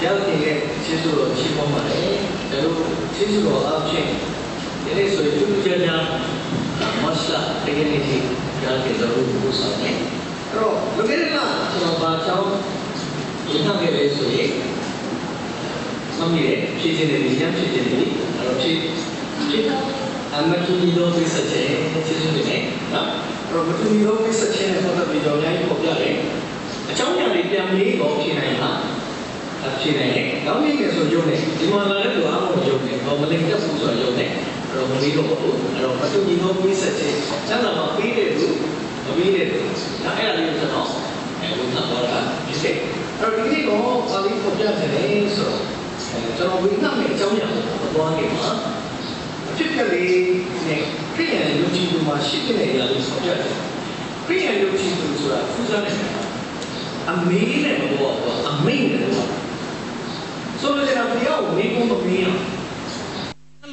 ရောက်နေတဲ့ကျေးဇူးတော်ရှိပေါ်မှာလေတို့ကျေးဇူးတော်အဖြစ်ဒီနေ့ဆိုရင်သူကြကြမဆလာတကယ်နေကြတဲ့ဇာတ်ကိုဆောင်နေအဲ့တော့လူငယ်တွေကကျွန်တော်ဘာကြောင့်ဒီကနေ့လေဆိုရင်မမီးရဲ့ဖြည့်ခြင်းတွေညံ့ဖြည့်ခြင်းတွေအဲ့တော့ဖြည့်အမတူညီသောကိစ္စချင်းကျေးဇူးတွေနဲ့နော်အဲ့တော့မတူညီသောကိစ္စချင်းနဲ့ပတ်သက်ပြီးတော့အများကြီးပေါ်ပြတယ်အကြောင်းအရာတွေပြန်ပြီးတော့ဖြည့်နိုင်မှာဖြည့်နိုင်တယ်ကောင်းကင်ကဆိုရုံနဲ့ဒီမှာလာတဲ့လူအားလုံးရုံနဲ့ဘာမလိမ့်တက်ဘူးဆိုတော့ရုံနဲ့အဲ့တော့မပြီးတော့ဘူးအဲ့တော့မတူညီသောကိစ္စချင်းကျန်တာမှာပြီးတဲ့လူမပြီးတဲ့လူဒါအဲ့ဒါလေးကျွန်တော်ဘုရားတော်ကပြည့်တယ်အဲ့တော့ဒီနေ့တော့ပါဠိပေါ်ပြတယ်ဆိုတော့ကျွန်တော်ဝိညာဉ်နဲ့အကြောင်းအရာကိုသွားနေမှာအဖြစ်ပြလေးနဲ့ခရိယန်ယုံကြည်သူမှာရှိတဲ့အရာလေးဆောင်ပြတယ်ခရိယန်ယုံကြည်သူဆိုတာဖူးစားတဲ့အမေးနဲ့ဘောအမိတ်နဲ့ဘောဆိုတော့ကျွန်တော်ပြောမိကုန်းမမေးအောင်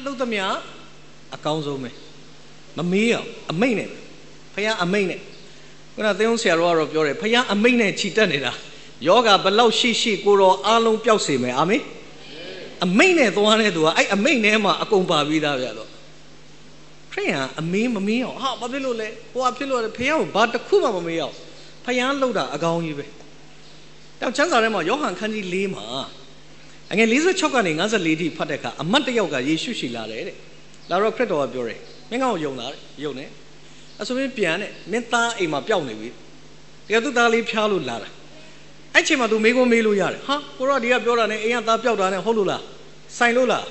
လုံးသမျှအကောင်းဆုံးပဲမမေးအောင်အမိတ်နဲ့ဖခင်အမိတ်နဲ့ခုနသင်းအောင်ဆရာတော်ကတော့ပြောတယ်ဖခင်အမိတ်နဲ့ခြိတက်နေတာယောဂဘလောက်ရှိကိုတော်အားလုံးပျောက်စေမယ်အာမင်အမိတ်နဲ့သွားတဲ့သူကအဲ့အမိတ်နဲ့မှအကုန်ပါပြီးသားဗျာတော့ခရိယန်အမေးမမေးအောင်ဟာဘာဖြစ်လို့လဲဟိုကဖြစ်လို့ဖခင်ကဘာတစ်ခုမှမမေးအောင်ဖခင်လှုပ်တာအကောင်းကြီးပဲတောင်ချမ်းစာထဲမှာယောဟန်ခန်းကြီး၄မှာအငယ်46ကနေ54ထိဖတ်တဲ့အခါအမတ်တယောက်ကယေရှုရှိလာတယ်တဲ့လာတော့ခရစ်တော်ကပြောတယ်မင်းကောင်ယုံလားတဲ့ယုံတယ်အဆိုရင်ပြန်တဲ့မင်းသားအိမ်မှာပျောက်နေပြီတကယ်သူသားလေးဖျားလို့လာတာအဲ့ချိန်မှာ तू မေးခွန်းမေးလို့ရတယ်ဟာကိုရောဒီကပြောတာနဲ့အိမ်ကသားပျောက်တာနဲ့ဟုတ်လို့လားဆိုင်လို့လား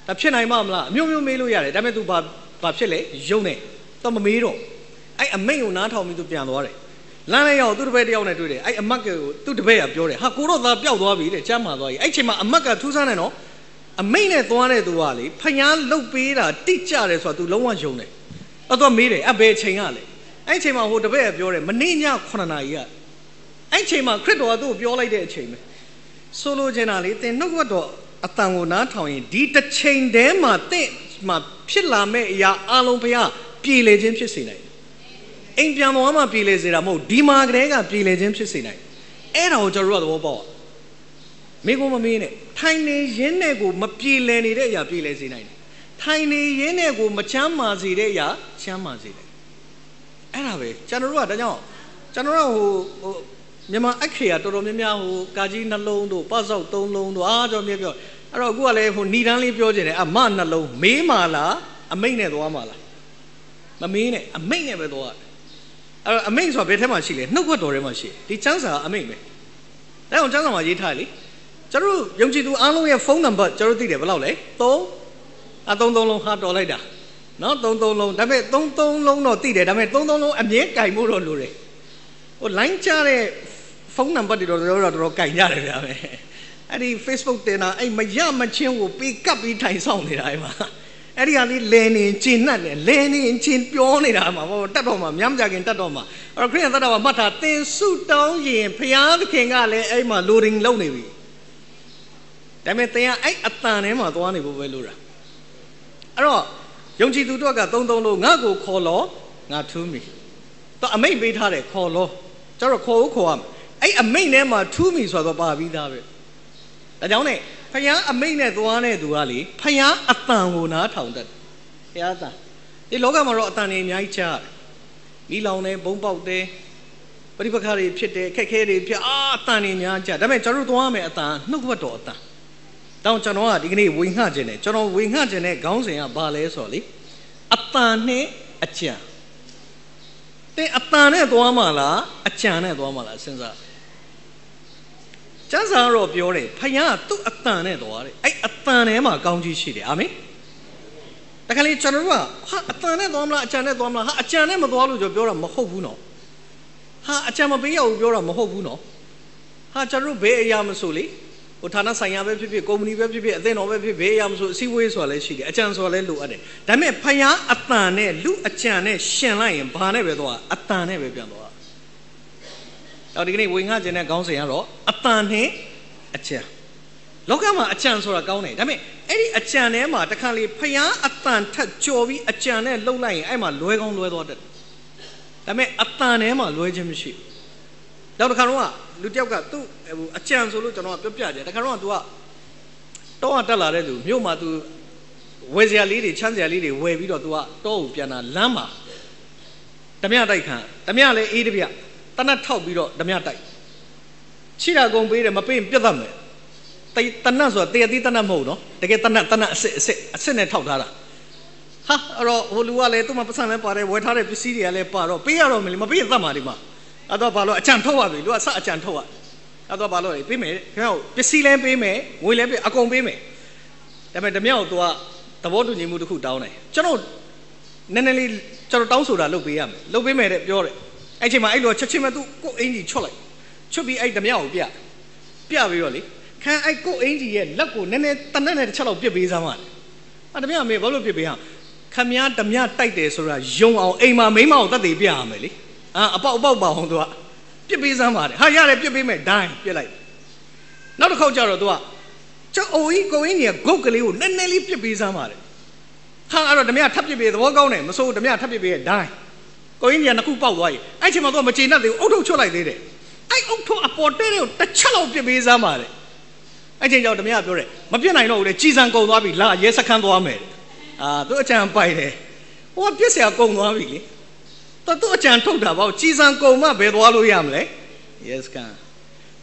ဒါဖြစ်နိုင်မလားအမျိုးမျိုးမေးလို့ရတယ်ဒါပေမဲ့ तू ဘာဖြစ်လဲယုံတယ်တော့မမေးတော့အဲ့အမိန့်ကိုနားထောင်ပြီး तू ပြန်သွားတယ်လမ်းလေးရောက်သူ့တပည့်တယောက်နဲ့တွေ့တယ်အဲ့အမတ်ကသူ့တပည့်ကပြောတယ်ဟာကိုတော့သားပျောက်သွားပြီတဲ့ကျမ်းမာသွားပြီအဲ့ချိန်မှာအမတ်ကထူးဆန်းတယ်နော်အမိန့်နဲ့သွားတဲ့သူကလေဖျားလုတ်ပေးတာတိကျတယ်ဆိုတာ तू လုံးဝယုံတယ်အဲ့တော့မေးတယ်အဘယ်ချိန်ကလဲအဲ့ချိန်မှာဟိုတပည့်ကပြောတယ်မနေ့ည9 နာရီကအဲ့ချိန်မှာခရစ်တော်ကသူ့ကိုပြောလိုက်တဲ့အချိန်ပဲဆိုလိုချင်တာလေသင်နှုတ်ကတော်အတန်ကိုနားထောင်ရင်ဒီတစ်ချိန်တည်းမှာသင်မှာဖြစ်လာမဲ့အရာအလုံးဘုရားပြည်လေခြင်းဖြစ်စေနိုင်အိမ်ပြန်တော်မှပြည်လေစေတာမဟုတ်ဒီမှာကလေးကပြည်လေခြင်းဖြစ်စေနိုင်အဲ့ဒါကိုကျွန်တော်တို့ကသဘောပေါက်မိကုံမမေးနဲ့ထိုင်နေရင်းနဲ့ကိုမပြည်လေနေတဲ့အရာပြည်လေစေနိုင်တယ်ထိုင်နေရင်းနဲ့ကိုမချမ်းမာစေတဲ့အရာချမ်းမာစေတယ်အဲ့ဒါပဲကျွန်တော်တို့ကဒါကြောင့်ကျွန်တော်တို့ဟိုမြန်မာအခေရတော်တော်များများဟိုကာကြီးနှလုံးတို့ပတ်စောက်3လုံးတို့အားကြောင့်ပြောအဲ့တော့အခုကလည်းဟိုဏီတန်းလေးပြောကြတယ်အမနှလုံးမေးမာလားအမိတ်နဲ့သွားမှာလားမမေးနဲ့အမိတ်နဲ့ပဲသွားအဲ့တော့အမိတ်ဆိုတာဘယ်ထဲမှာရှိလဲနှုတ်ခွက်တော်ထဲမှာရှိဒီချမ်းစာအမိတ်ပဲဒါကြောင့်ချမ်းစာမှာရေးထားလေကျွန်တော်တို့ယုံကြည်သူအားလုံးရဲ့ဖုန်းနံပါတ်ကျွန်တော်တို့သိတယ်ဘယ်လောက်လဲ3လုံးဟာတော်လိုက်တာနော်3လုံးဒါပေမဲ့3လုံးတော့သိတယ်ဒါပေမဲ့3လုံးအမြဲကြိုင်ဖို့တော့လိုတယ်ဟို line ချတဲ့ဖုန်းနံပါတ်တွေတော့တော်ကြိုင်ကြတယ်ဗျာပဲအဲ့ဒီ Facebook တင်တာအဲ့မရမချင်းကိုပေးကပ်ပြီးထိုင်ဆောင်နေတာအဲ့မှာအဲ့ဒီဟာလေးလဲနေကျင်နှက်တယ်လဲနေချင်းပြောနေတာမှာဟောတတ်တော့မှာမြမ်းကြခင်တတ်တော့မှာအဲ့တော့ခရစ်ယာန်တတ်တော်မှာမှတ်ထားသင်ဆုတောင်းရင်ဘုရားသခင်ကလည်းအဲ့မှာ loading လုပ်နေပြီဒါပေမဲ့သင်ကအဲ့အတန်ထဲမှာသွားနေဖို့ပဲလို့တာအဲ့တော့ယုံကြည်သူတို့က3လုံးငါ့ကိုခေါ်လို့ငါထူးမိတော့အမိတ်ပေးထားတယ်ခေါ်လို့ကျတော့ခေါ်ဦးခေါ်ရမယ်အဲ့အမိတ်ထဲမှာထူးမိဆိုတော့ပါပြီးသားပဲဒါကြောင့်ねဖယားအမိတ်နဲ့သွားတဲ့သူကလေဖယားအတန်ကိုနားထောင်တတ်ဖယားအတန်ဒီလောကမှာတော့အတန်တွေအများကြီးကြားမိလောင်တယ်ဘုံပေါက်တယ်ပရိပခါတွေဖြစ်တယ်ခက်ခဲတွေဖြစ်အတန်တွေများကြားဒါပေမဲ့ကျွန်တော်တို့သွားမယ်အတန်နှုတ်ဘတ်တော်အတန်တောင်းကျွန်တော်ကဒီကနေ့ဝေငှခြင်းနဲ့ကျွန်တော်ဝေငှခြင်းနဲ့ခေါင်းစဉ်ကဘာလဲဆိုတော့လေအတန်နဲ့အကြံတင်အတန်နဲ့သွားမှာလားအကြံနဲ့သွားမှာလားစဉ်းစားကျမ်းစာတော့ပြောတယ်ဖယားသူ့အတန်နဲ့သွားတယ်အဲ့အတန်ထဲမှာကောင်းကြီးရှိတယ်အာမင်တခါလေကျွန်တော်တို့ကဟာအတန်နဲ့သွားမလားအကြံနဲ့သွားမလားဟာအကြံနဲ့မသွားလို့ပြောတာမဟုတ်ဘူးနော်ဟာအကြံမပေးရဘူးပြောတာမဟုတ်ဘူးနော်ဟာကျွန်တော်တို့ဘယ်အရာမဆိုလေဟိုဌာနဆိုင်ရာပဲဖြစ်ဖြစ်ကုမ္ပဏီပဲဖြစ်ဖြစ်အသင်းတော်ပဲဖြစ်ဘယ်အရာမဆိုအစည်းအဝေးဆိုတာလည်းရှိတယ်အကြံဆိုတာလည်းလိုအပ်တယ်ဒါပေမဲ့ဖယားအတန်နဲ့လူအကြံနဲ့ရှင်လိုက်ရင်ဘာနဲ့ပဲသွားအတန်နဲ့ပဲပြန်သွားတော့ဒီကနေ့ဝေငှခြင်းနဲ့ခေါင်းစဉ်ကတော့အတန်နဲ့အကြံလောကမှာအကြံဆိုတာကောင်းတယ်ဒါပေမဲ့အဲ့ဒီအကြံထဲမှာတခါလေဖျားအတန်ထက်ကြော်ပြီးအကြံနဲ့လှုပ်လိုက်ရင်အဲ့မှာလွဲကောင်းလွဲသွားတတ်ဒါပေမဲ့အတန်ထဲမှာလွဲခြင်းမရှိဘူး နောက်တစ်ခါတော့လူတယောက်ကသူ့အကြံဆိုလို့ကျွန်တော်ကပြောပြတယ်တခါတော့ तू ကတော့တက်လာတဲ့သူမြို့မှာ तू ဝယ်စရာလေးတွေချမ်းစရာလေးတွေဝယ်ပြီးတော့ तू ကတော့ကိုပြန်လာလမ်းမှာဓမြတိုက်ခံဓမြလည်းအေးတပြတနတ်ထောက်ပြီးတော့ဓမြတိုက်ချိတာကုန်ပေးတယ်မပေးရင်ပြတ်တတ်မယ်တနတ်ဆိုတာတရတိတနတ်မဟုတ်နော်တကယ်တနတ်အစစ်နဲ့ထောက်ထားတာဟာအဲ့တော့ဟိုလူကလည်းသူ့မှာပတ်စံလည်းပါတယ်ဝယ်ထားတဲ့ပစ္စည်းတွေကလည်းပါတော့ပေးရတော့မယ်လေမပေးရင်သတ်မှာဒီမှာအဲ့တော့ဘာလို့အကြံထုတ်ရပြီလူကစအကြံထုတ်ရအဲ့တော့ဘာလို့လဲပေးမယ်ခင်ဗျားပစ္စည်းလည်းပေးမယ်ငွေလည်းပေးအကုန်ပေးမယ်ဒါပေမဲ့ဓမြကို तू သဘောတူညီမှုတစ်ခုတောင်းတယ်ကျွန်တော်နည်းနည်းလေးကျွန်တော်တောင်းဆိုတာလုပ်ပေးရမယ်လုပ်ပေးမယ်တဲ့ပြောတယ်အဲ့ချိန်မှာအဲ့လိုချက်ချင်းပဲ तू ကိုအင်ကြီးချွတ်လိုက်ချွတ်ပြီးအဲ့ဓမြကိုပြပြီးတော့လေခံအဲ့ကိုအင်ကြီးရဲ့လက်ကိုနည်းနည်းတနက်နဲ့တစ်ချက်လောက်ပြစ်ပေးစမ်းပါလေအဲ့ဓမြမေဘာလို့ပြစ်ပေးရခမည်းဓမြတိုက်တယ်ဆိုတာယုံအောင်အိမ်မှာမိန်းမကိုတတ်သိပြရမယ်လေအပေါက်ပါအောင် तू ပြစ်ပေးစမ်းပါတယ်ဟာရတယ်ပြစ်ပေးမယ်ဒိုင်းပြစ်လိုက်နောက်တစ်ခေါက်ကျတော့ तू ကျောင်းအိုကြီးကိုအင်းကြီးကဂုတ်ကလေးကိုနည်းနည်းလေးပြစ်ပေးစမ်းပါတယ်ဟာအဲ့တော့ဓမြထပ်ပြစ်ပေးသဘောကောင်းတယ်မစိုးဓမြထပ်ပြစ်ပေးရဲ့ဒိုင်းကိုအင်းကြီးကနှစ်ခုပေါက်သွားပြီအဲ့ချိန်မှာ तू မကျေနပ်သေးဘူးအုတ်ထုတ်ချွတ်လိုက်သေးတယ်အဲ့အုတ်ထုတ်အပေါ်တဲတဲ့ကိုတစ်ချက်လောက်ပြစ်ပေးစမ်းပါတယ်အဲ့ချိန်ကျတော့ဓမြပြောတယ်မပြစ်နိုင်တော့ဘူးလေကြီးစံကုန်သွားပြီလာရဲစခန်းသွားမယ်သူအကြံပိုက်တယ်ဟိုကပြစ်เสียကုန်သွားပြီလေသူအကြံထုတ်တာပေါ့ကြီးစံကုန်မှဘယ်သွားလို့ရမလဲ yes ကန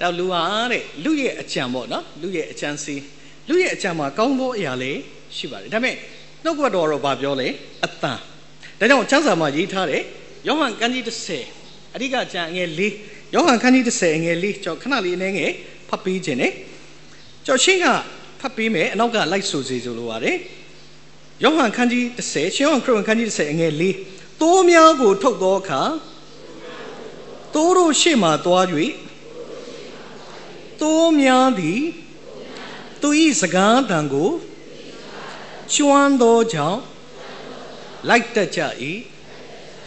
်တော့လူဟာတဲ့လူရဲ့အကြံပေါ့နော်လူရဲ့အကြံစီလူရဲ့အကြံမှာကောင်းသောအရာလေးရှိပါတယ်ဒါပေမဲ့နှုတ်ကပတ်တော်တော့ဗာပြောလေအတန်ဒါကြောင့်ကျမ်းစာမှာရေးထားတယ်ယောဟန်ခန်းကြီး30အဓိကကျမ်းငယ်4ယောဟန်ခန်းကြီး30ငယ်4ကျွန်တော်ခဏလေးအနေငယ်ဖတ်ပေးခြင်းနဲ့ကျွန်တော်ရှင်းကဖတ်ပေးမယ်အနောက်ကလိုက်ဆိုစေဆိုလိုပါတယ်ယောဟန်ခန်းကြီး30ရှင်ယောဟန်ခရစ်ဝင်ခန်းကြီး30ငယ်4သိုးများကိုထုတ်သောအခါသိုးတို့ရှေ့မှသွား၍သိုးများသည်သူ၏စကားတန်ကိုကျွမ်းသောကြောင့်လိုက်တတ်ကြ၏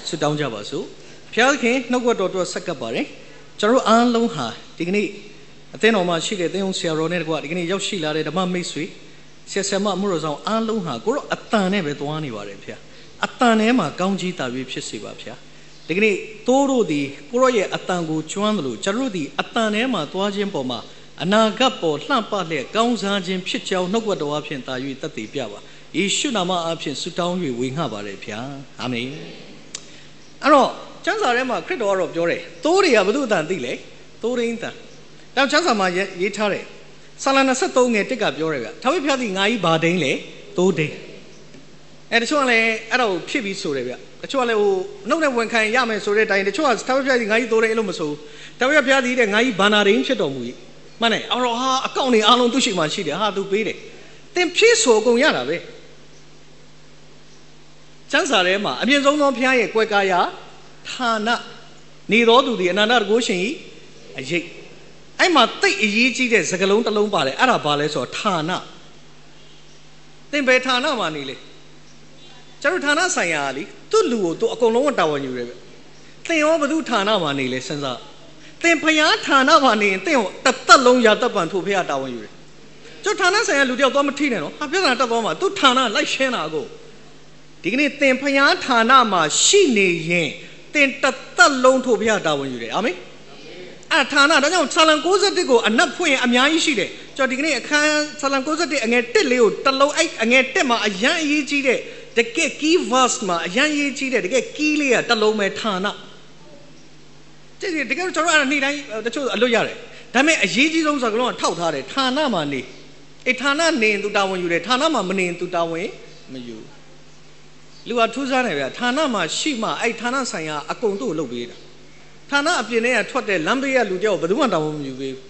ဆုတောင်းကြပါစို့ဘုရားခင်နှုတ်ကပတ်တော်ဆက်ကပ်ပါတယ်ကျွန်တော်အားလုံးဟာဒီကနေ့အသင်းတော်မှာရှိတဲ့သင်းအောင်ဆရာတော်နဲ့တကွာဒီကနေ့ရောက်ရှိလာတဲ့ဓမ္မမိတ်ဆွေဆရာဆရာမအမှုတော်ဆောင်အားလုံးဟာကိုတော့အတန်နဲ့ပဲသွားနေပါတယ်ဗျာအတန်ထဲမှာကောင်းကြီးတာပြီးဖြစ်စေပါဗျာဒီကနေ့တိုးတို့ဒီကိုရောရဲ့အတန်ကိုကျွမ်းတယ်လို့ကျွန်တော်တို့ဒီအတန်ထဲမှာသွားခြင်းပေါ်မှာအနာဂတ်ပေါ်လှပလျက်ကောင်းစားခြင်းဖြစ်ကြောင်းနှုတ်ကပတ်တော်အဖြစ်တာ၍တတ်သိပြပါယေရှုနာမအဖြစ်ဆုတောင်း၍ဝေငှပါတယ်ဗျာအာမင်အဲ့တော့ကျမ်းစာထဲမှာခရစ်တော်ကတော့ပြောတယ်တိုးတွေကဘု து အတန်သိလေတိုးရင်းတန်တော့ကျမ်းစာမှာရေးထားတယ်ဆာလ23ငယ်1ကပြောတယ်ဗျထာဝရဘုရားသည်ငါ၏ဘာဒိန်းလေတိုးဒိန်းတချို့ကလည်းအဲ့တော့ဖြစ်ပြီးဆိုတယ်ဗျတချို့ကလည်းဟိုနှုတ်နဲ့ဝန်ခံရမယ်ဆိုတဲ့အတိုင်းတချို့ကထာဝရဘုရားသည်ငါ၏တိုးဒိန်းအဲ့လိုမဆိုထာဝရဘုရားသည်တဲ့ငါ၏ဘာနာဒိန်းဖြစ်တော်မူ၏မှန်တယ်အဲ့တော့ဟာအကောင့်တွေအားလုံးသူ့ရှိမှရှိတယ်ဟာသူပေးတယ်တင်ဖြည့်ဆိုအကုန်ရတာပဲကျမ်းစာထဲမှာအမြင့်ဆုံးသောဘုရားရဲ့ကွယ်ကာယဌာနနေတော်သူသည်အနန္တတကုရှင်၏အရေးအဲ့မှာတိတ်အရေးကြီးတဲ့စကားလုံးတစ်လုံးပါတယ်အဲ့ဒါဘာလဲဆိုတော့ဌာနသင်ဘယ်ဌာနမှာနေလဲကျွန်တော်ဌာနဆိုင်ရာလीသူ့လူကိုသူအကုန်လုံးကတာဝန်ယူတယ်ပဲသင်ရောဘယ်သူဌာနမှာနေလဲစဉ်းစားသင်ဘုရားဌာနမှာနေရင်သင်ကိုတစ်သက်လုံးရာတပ်ပံထို့ဘုရားတာဝန်ယူတယ်ကျွန်တော်ဌာနဆိုင်ရာလူတယောက်သွားမထိနဲ့နော်ဟာပြဿနာတက်သွားမှာသူ့ဌာနလိုက်ရှင်းတာကိုဒီကနေ့သင်ဘုရားဌာနမှာရှိနေရင်သင်တစ်သက်လုံးထို့ဘုရားတာဝန်ယူတယ်အာမင်အဲ့ဌာနဒါကြောင့်ဆာလံ61ကိုအနက်ဖွင့်ရင်အများကြီးရှိတယ်ကျွန်တော်ဒီကနေ့အခန်းဆာလံ61အငယ်1လေးကိုတစ်လုံးအဲ့အငယ်1မှာအရန်အရေးကြီးတဲ့တကယ် key verse မှာအရန်အရေးကြီးတဲ့တကယ် key လေးကတစ်လုံးပဲဌာနတကယ်ကျွန်တော်အဲ့ဒါနေ့တိုင်းတချို့အလွတ်ရတယ်ဒါပေမဲ့အရေးကြီးဆုံးစကားလုံးကထောက်ထားတယ်ဌာနမှာနေဌာနနေရင်သူတာဝန်ယူတယ်ဌာနမှာမနေရင်သူတာဝန်မယူလူကထူးဆန်းတယ်ဗျာဌာနမှာရှိမှအဲ့ဌာနဆိုင်ရာအကုန်သူ့ကိုလုပ်ပေးတာဌာနအပြင်ထဲကထွက်တဲ့လမ်းဘေးကလူတယောက်ဘယ်သူမှတာဝန်မယူပေးဘူး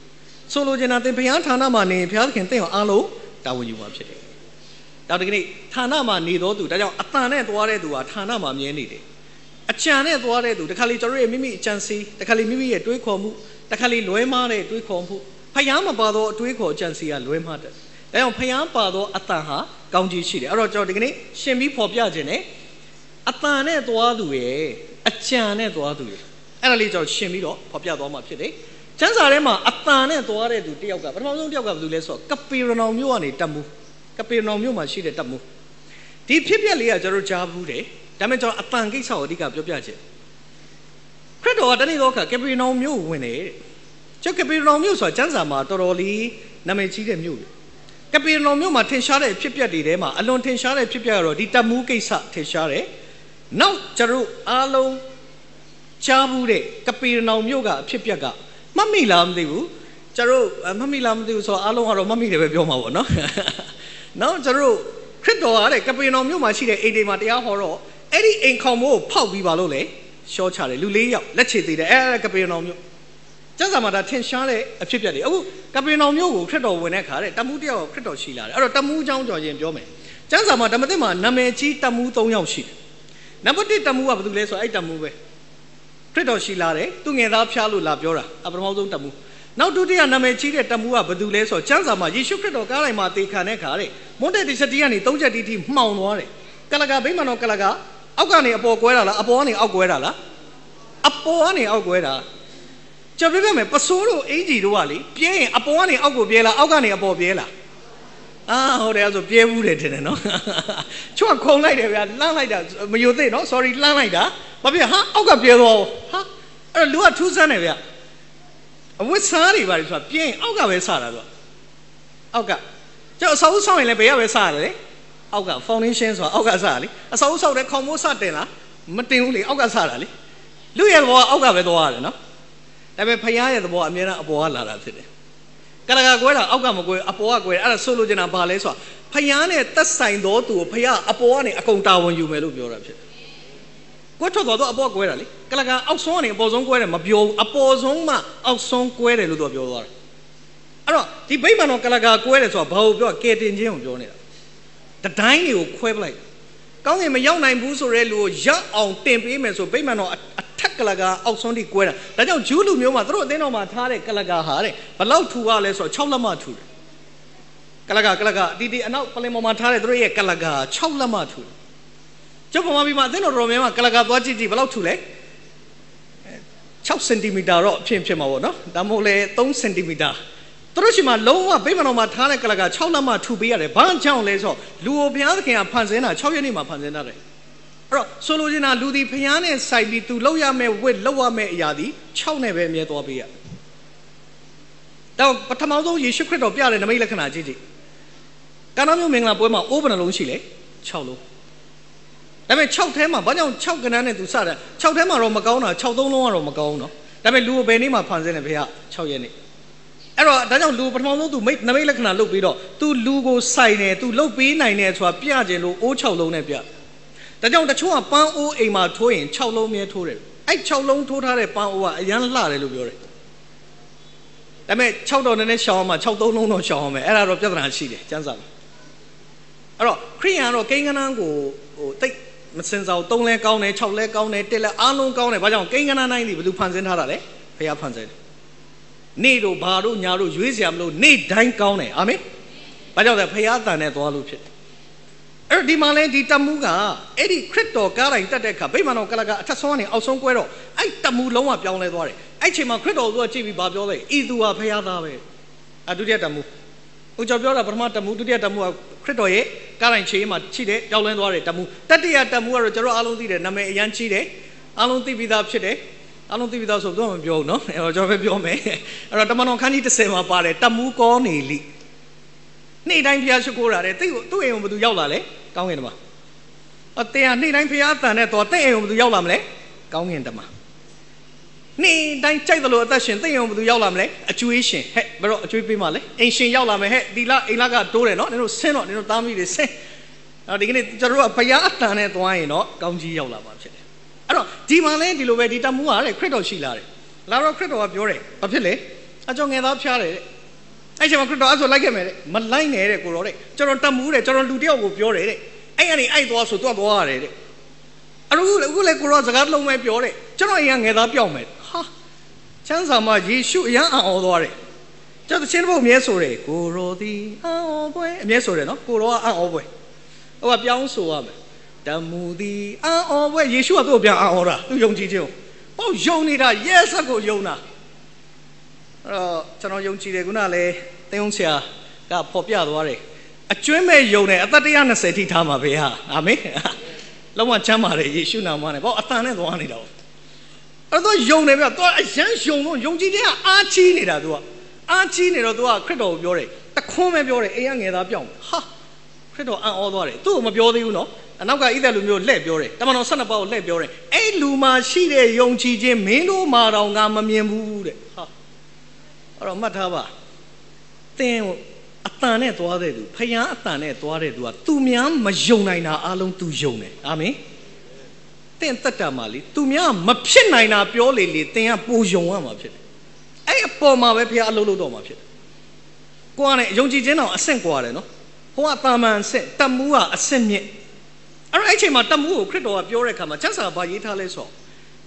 ဆိုလိုချင်တာသင်ဘုရားဌာနမှာနေဘုရားသခင်သင်ကိုအားလုံးတာဝန်ယူမှာဖြစ်တယ်နောက်ဒီကနေ့ဌာနမှာနေတော်သူဒါကြောင့်အတန်နဲ့သွားတဲ့သူဟာဌာနမှာမြဲနေတယ်အကြံနဲ့သွားတဲ့သူတခါလေကျွန်တော်ရဲ့မိမိအကြံစီတခါလေမိမိရဲ့တွေးခေါ်မှုတခါလေလွဲမှားတဲ့တွေးခေါ်မှုဖျားမပါတော့အတွေးခေါ်အကြံစီကလွဲမှားတယ်ဒါကြောင့်ဖျားပါတော့အတန်ဟာကောင်းကြီးရှိတယ်အဲ့တော့ကျွန်တော်ဒီကနေ့ရှင်းပြီးဖော်ပြခြင်းနဲ့အတန်နဲ့သွားသူရဲ့အကြံနဲ့သွားသူရဲ့အဲ့ဒါလေးကျွန်တော်ရှင်းပြီးတော့ဖော်ပြသွားမှာဖြစ်တယ်ကျမ်းစာထဲမှာအတန်နဲ့သွားတဲ့သူတယောက်ကပထမဆုံးတယောက်ကဘယ်သူလဲဆိုတော့ကပေရနောင်မြို့ကနေတက်မှုကပေရနောင်မြို့မှာရှိတဲ့တက်မှုဒီဖြစ်ပျက်လေးကကျွန်တော်ကြားဘူးတယ်ဒါပေမဲ့ကျွန်တော်အတန်ကိစ္စကိုအဓိကပြောပြခြင်းခရစ် တော်ကတနေ့တော့ကပေနောင်မြို့ဝင်တယ်ကျကပေနောင်မြို့ဆိုတာကျမ်းစာမှာတော်တော်လေးနာမည်ကြီးတဲ့မြို့ကပေနောင်မြို့မှာထင်ရှားတဲ့ဖြစ်ပျက်တွေထဲမှာအလွန်ထင်ရှားတဲ့ဖြစ်ပျက်ကတော့ဒီတမူးကိစ္စထင်ရှားတယ်နောက်ကျတို့အားလုံးကြားဘူးတဲ့ကပေနောင်မြို့ကအဖြစ်ပျက်ကမမိလားမသိဘူးကျတို့မမိလားမသိဘူးဆိုတော့အားလုံးကတော့မမိတယ်ပဲပြောမှာပေါ့နော်နောက်ကျတို့ခရစ်တော်ကတဲ့ကပေနောင်မြို့မှာရှိတဲ့အိမ်တွေမှာတရားဟောတော့အဲ့ဒီအိမ်ခေါင်မိုးကိုဖောက်ပြီးပါလို့လေရှော့ချတယ်လူ၄ယောက်လက်ချေသေးတယ်အဲ့ကပေနောင်မြို့ကျမ်းစာမှာဒါထင်ရှားတဲ့အဖြစ်ပြက်တွေအခုကပေနောင်မြို့ကိုခရစ်တော်ဝင်တဲ့ခါတဲ့တမူးတယောက်ခရစ်တော်ရှိလာတယ်အဲ့တော့တမူးเจ้าကြော်ရင်ပြောမယ်ကျမ်းစာမှာဓမ္မသစ်မှာနာမည်ကြီးတမူး၃ယောက်ရှိတယ်နံပါတ်1တမူးကဘာလို့လဲဆိုတော့အဲ့တမူးပဲခရစ်တော်ရှိလာတယ်သူငယ်သားဖျားလို့လာပြောတာပထမဆုံးတမူးနောက်ဒုတိယနာမည်ကြီးတဲ့တမူးကဘာလို့လဲဆိုတော့ကျမ်းစာမှာယေရှုခရစ်တော်ကားတိုင်းမှာတေခံတဲ့ခါတဲ့မွန်းတဲ့တစ်ချက်တီးကနေ၃ချက်တီးတီးမှောင်သွားတယ်ကလကဗိမာန်တော်ကလကအောက်ကနေအပေါ်ကွဲတာလားအပေါ်ကနေအောက်ကွဲတာလားအပေါ်ကနေအောက်ကွဲတာကျွန်တော်ပြောမယ်ပစိုးတို့အင်ကြီးတို့ကလေပြဲရင်အပေါ်ကနေအောက်ကိုပြဲလားအောက်ကနေအပေါ်ပြဲလားဟုတ်တယ်ဆိုပြဲဘူးတယ်ထင်တယ်နော်ချွတ်ခုံလိုက်တယ်ဗျာလှမ်းလိုက်တာမယိုသိနော် sorry လှမ်းလိုက်တာဘာဖြစ်ဟာအောက်ကပြဲသွားဟာအဲ့တော့လူကထူးဆန်းတယ်ဗျာအဝတ်စားတွေပါလေဆိုတာပြဲရင်အောက်ကပဲစားတာဆိုအောက်ကကျွန်တော်အစောဦးဆောင်ရင်လည်းဘယ်ကပဲစားရတယ်လေအောက်က foundation ဆိုတာအောက်ကစားလေအစောဦးဆောက်တဲ့ခေါင်းမိုးစတင်လားမတင်ဘူးလေအောက်ကစားတာလေလူရဲ့ဘောကအောက်ကပဲသွားရတယ်နော်ဒါပေမဲ့ဖယားရဲ့သဘောအမြဲတမ်းအပေါ်ကလာတာဖြစ်တယ်ကလကကွဲတာအောက်ကမကွဲအပေါ်ကကွဲအဲ့ဒါဆိုလိုချင်တာဘာလဲဆိုတော့ဖယားနဲ့သက်ဆိုင်သောသူကိုဖယားအပေါ်ကနေအကုန်တာဝန်ယူမယ်လို့ပြောတာဖြစ်တယ်ကွဲထွက်သွားတော့အပေါ်ကွဲတာလေကလကအောက်ဆုံးကနေအပေါ်ဆုံးကွဲတယ်မပြောဘူးအပေါ်ဆုံးမှအောက်ဆုံးကွဲတယ်လို့သူပြောသွားတယ်အဲ့တော့ဒီဗိမာန်တော်ကလကကွဲတယ်ဆိုတာဘာကိုပြောကဲတင်ခြင်းကိုပြောနေတာတတိုင်းတွေကိုခွဲပလိုက်ကောင်းကင်မရောက်နိုင်ဘူးဆိုတဲ့လူကိုရောက်အောင်တင်ပေးမယ်ဆိုဗိမာန်တော်အထက်ကလကအောက်ဆုံးထိကွဲတာဒါကြောင့်ဂျူးလူမျိုးမှာသူတို့အသင်းတော်မှာထားတဲ့ကလကဟာတဲ့ဘလောက်ထူရလဲဆိုတော့6လက်မထူတယ်ကလကဒီအနောက်ပလင်ပေါ်မှာထားတဲ့သူတို့ရဲ့ကလက6လက်မထူတယ်ကျုပ်ဗမာပြည်မှာအသင်းတော်တော်များများကလကသွားကြည့်ဘလောက်ထူလဲ6စင်တီမီတာတော့အဖြစ်မှာပေါ့နော်ဒါမှမဟုတ်လေ3စင်တီမီတာသူတို့ရှိမှလုံးဝဗိမာန်တော်မှာထားတဲ့ကလက6လက်မထူပေးရတယ်ဘာကြောင့်လဲဆိုတော့လူကိုဘုရားသခင်ကဖန်ဆင်းတာ6ရက်နေ့မှာဖန်ဆင်းတာတယ်အဲ့တော့ဆိုလိုချင်တာလူဒီဖျားနဲ့ဆိုင်ပြီးသူလောက်ရမယ်ဝစ်လောက်ရမယ်အရာဒီ6နဲ့ပဲအမြဲသွားပေးရတော့ပထမဆုံးယေရှုခရစ်တော်ပြတဲ့နမိတ်လက္ခဏာကြည့်ကာနာမျိုးမင်္ဂလာပွဲမှာအိုးဘယ်နှလုံးရှိလဲ6လုံးဒါပေမဲ့6ထဲမှာဘာကြောင့်6ကဏ္ဍနဲ့သူစတာ6ထဲမှာတော့မကောင်းတာ6 3လုံးကတော့မကောင်းနော်ဒါပေမဲ့လူကိုဘယ်နေ့မှဖန်ဆင်းတယ်ဖေက6ရက်နေ့အဲ့တော့ဒါကြောင့်လူပထမဆုံးသူနမိတ်လက္ခဏာလုပ်ပြီးတော့သူလူကိုဆိုင်တယ်သူလုပ်ပေးနိုင်တယ်ဆိုတာပြခြင်းလို့အိုး6လုံးနဲ့ပြဒါကြောင့်တချို့ကပန်းအိုးအိမ်မှာထိုးရင်6လုံးမြဲထိုးတယ်အဲ့6လုံးထိုးထားတဲ့ပန်းအိုးကအရန်လှတယ်လို့ပြောတယ်ဒါပေမဲ့6တော့နည်းနည်းရှောင်းအောင်မှ6 3လုံးတော့ရှောင်းအောင်မယ်အဲ့ဒါတော့ပြဿနာရှိတယ်ကျမ်းစာမှာအဲ့တော့ခရိယန်ကတော့ကိန်းကနန်းကိုတိတ်မစင်စားဘူး3လဲကောင်းတယ်6လဲကောင်းတယ်1လဲအားလုံးကောင်းတယ်ဘာကြောင့်ကိန်းကနန်းတိုင်းဒီဘယ်သူဖန်ဆင်းထားတာလဲဘုရားဖန်ဆင်းတယ်နေ့တို့ဘာတို့ညာတို့ရွေးစရာမလိုနေ့တိုင်းကောင်းတယ်အာမင်ဘာကြောင့်လဲဘုရားတန်နဲ့သွားလို့ဖြစ်တယ်အဲ့ဒီမှာလဲဒီတမူးကအဲ့ဒီခရစ်တော်ကားတိုင်းတက်တဲ့အခါဗိမာန်တော်ကလကအထက်ဆုံးကနေအောက်ဆုံးကွဲတော့အဲ့တမူးလုံးဝပြောင်းလဲသွားတယ်အဲ့ချိန်မှာခရစ်တော်ကကြည့်ပြီးဘာပြောလဲဤသူဟာဖခင်သားပဲဒုတိယတမူးဦးကျော်ပြောတာပထမတမူးဒုတိယတမူးကခရစ်တော်ရဲ့ကားတိုင်းခြေမှာရှိတယ်ပြောင်းလဲသွားတယ်တမူးတတိယတမူးကတော့ကျွန်တော်အားလုံးသိတယ်နာမည်အရန်ကြီးတယ်အားလုံးသိပြီးသားဖြစ်တယ်အားလုံးသိပြီးသားဆိုတော့မပြောဘူးနော်အဲ့တော့ကျွန်တော်ပဲပြောမယ်အဲ့တော့တမန်တော်ခန်းကြီး30မှာပါတယ်တမူးကောနေလိနေ့တိုင်းဖျားရှိခိုးတာတဲ့သူ့အိမ်ကိုဘယ်သူရောက်လာလဲကောင်းကင်တမန်တင်ဟာနေ့တိုင်းဖျားတန်နဲ့တော့တဲ့အိမ်ကိုဘယ်သူရောက်လာမလဲကောင်းကင်တမန်နေ့တိုင်းကြိုက်တယ်လို့အသက်ရှင်တဲ့အိမ်ကိုဘယ်သူရောက်လာမလဲအကျွေးရှင်ဟဲ့ဘယ်တော့အကျွေးပေးမှလဲအိမ်ရှင်ရောက်လာမယ်ဟဲ့ဒီလအိမ်လကတိုးတယ်နော်နင်တို့ဆင်းတော့နင်တို့သားမိတွေဆင်းဒီကနေ့ကျွန်တော်တို့ကဖျားအတန်နဲ့သွားရင်တော့ကောင်းကြီးရောက်လာမှာဖြစ်တယ်အဲ့တော့ဒီမှာလဲဒီလိုပဲဒီတမူးကတဲ့ခရစ်တော်ရှိလာတယ်လာတော့ခရစ်တော်ကပြောတယ်ဘာဖြစ်လဲအကြောင်းငယ်သားဖျားတယ်တဲ့အဲ့ချိန်မှာခရစ်တော်အဲ့ဆိုလိုက်ခဲ့မယ်တဲ့မလိုက်နဲ့တဲ့ကိုတော်တဲ့ကျွန်တော်တမူးတဲ့ကျွန်တော်လူတယောက်ကိုပြောတယ်တဲ့အဲ့ကနေအဲ့သွားဆိုသွားရတယ်တဲ့အခုလေကိုတော်စကားလုံးပဲပြောတယ်ကျွန်တော်အိမ်ကငယ်သားပြောင်းမယ်ဟာချမ်းသာမှာယေရှုအရန်အောင်သွားတယ်ကျွန်တော်ချင်းတစ်ပုတ်အမြဲဆိုတယ်ကိုတော်သည်အောင်ပွဲအမြဲဆိုတယ်နော်ကိုတော်ကအောင်ပွဲဟိုကပြောင်းဆိုရမယ်တမူသည်အောင်ပွဲယေရှုကသူ့ကိုပြန်အောင်တာသူယုံကြည်ခြင်းပေါ့ယုံနေတာရဲဆက်ကိုယုံတာအဲ့တော့ကျွန်တော်ယုံကြည်တယ်ခုနလည်းတင်းုံဆရာကဖော်ပြသွားတယ်အကျွမ်းမဲ့ယုံတယ်အသက်120ထိထားမှာပဲဟာအာမင်လုံးဝချမ်းပါတယ်ယေရှုနာမနဲ့ပေါ့အတန်နဲ့သွားနေတာပေါ့ အဲ့တော့ယုံတယ်ဗျာတော့အရန်ယုံလို့ယုံကြည်ခြင်းကအားကြီးနေတာသူကအားကြီးနေတော့သူကခရစ်တော်ကိုပြောတယ်တခွန်းပဲပြောတယ်အိမ်ကငယ်သားပြောင်းဟာခရစ်တော်အံ့ဩသွားတယ်သူ့ကိုမပြောသေးဘူးနော်အနောက်ကဣသလူမျိုးလှည့်ပြောတယ်တမန်တော်12ပါးကိုလှည့်ပြောတယ်အဲ့လူမှာရှိတဲ့ယုံကြည်ခြင်းမင်းတို့မှာတော့ငါမမြင်ဘူးတဲ့ဟာအဲ့တော့မှတ်ထားပါသင်အတန်နဲ့သွားတဲ့သူဖယားအတန်နဲ့သွားတဲ့သူကသူများမယုံနိုင်တာအလုံးသူယုံတယ်အာမင်သင်သက်တာမှာလေသူများမဖြစ်နိုင်တာပြောလေလေသင်ကပိုယုံရမှာဖြစ်တယ်အဲ့အပေါ်မှာပဲဖယားအလုပ်လုပ်တော့မှာဖြစ်တယ်ကိုကလည်းယုံကြည်ခြင်းတော့အဆင့်ကွာတယ်နော်ဟိုကတာမန်အဆင့်တမှုကအဆင့်မြင့်အဲ့တော့အဲ့ချိန်မှာတမှုကိုခရစ်တော်ကပြောတဲ့အခါမှာကျမ်းစာဘာရေးထားလဲဆို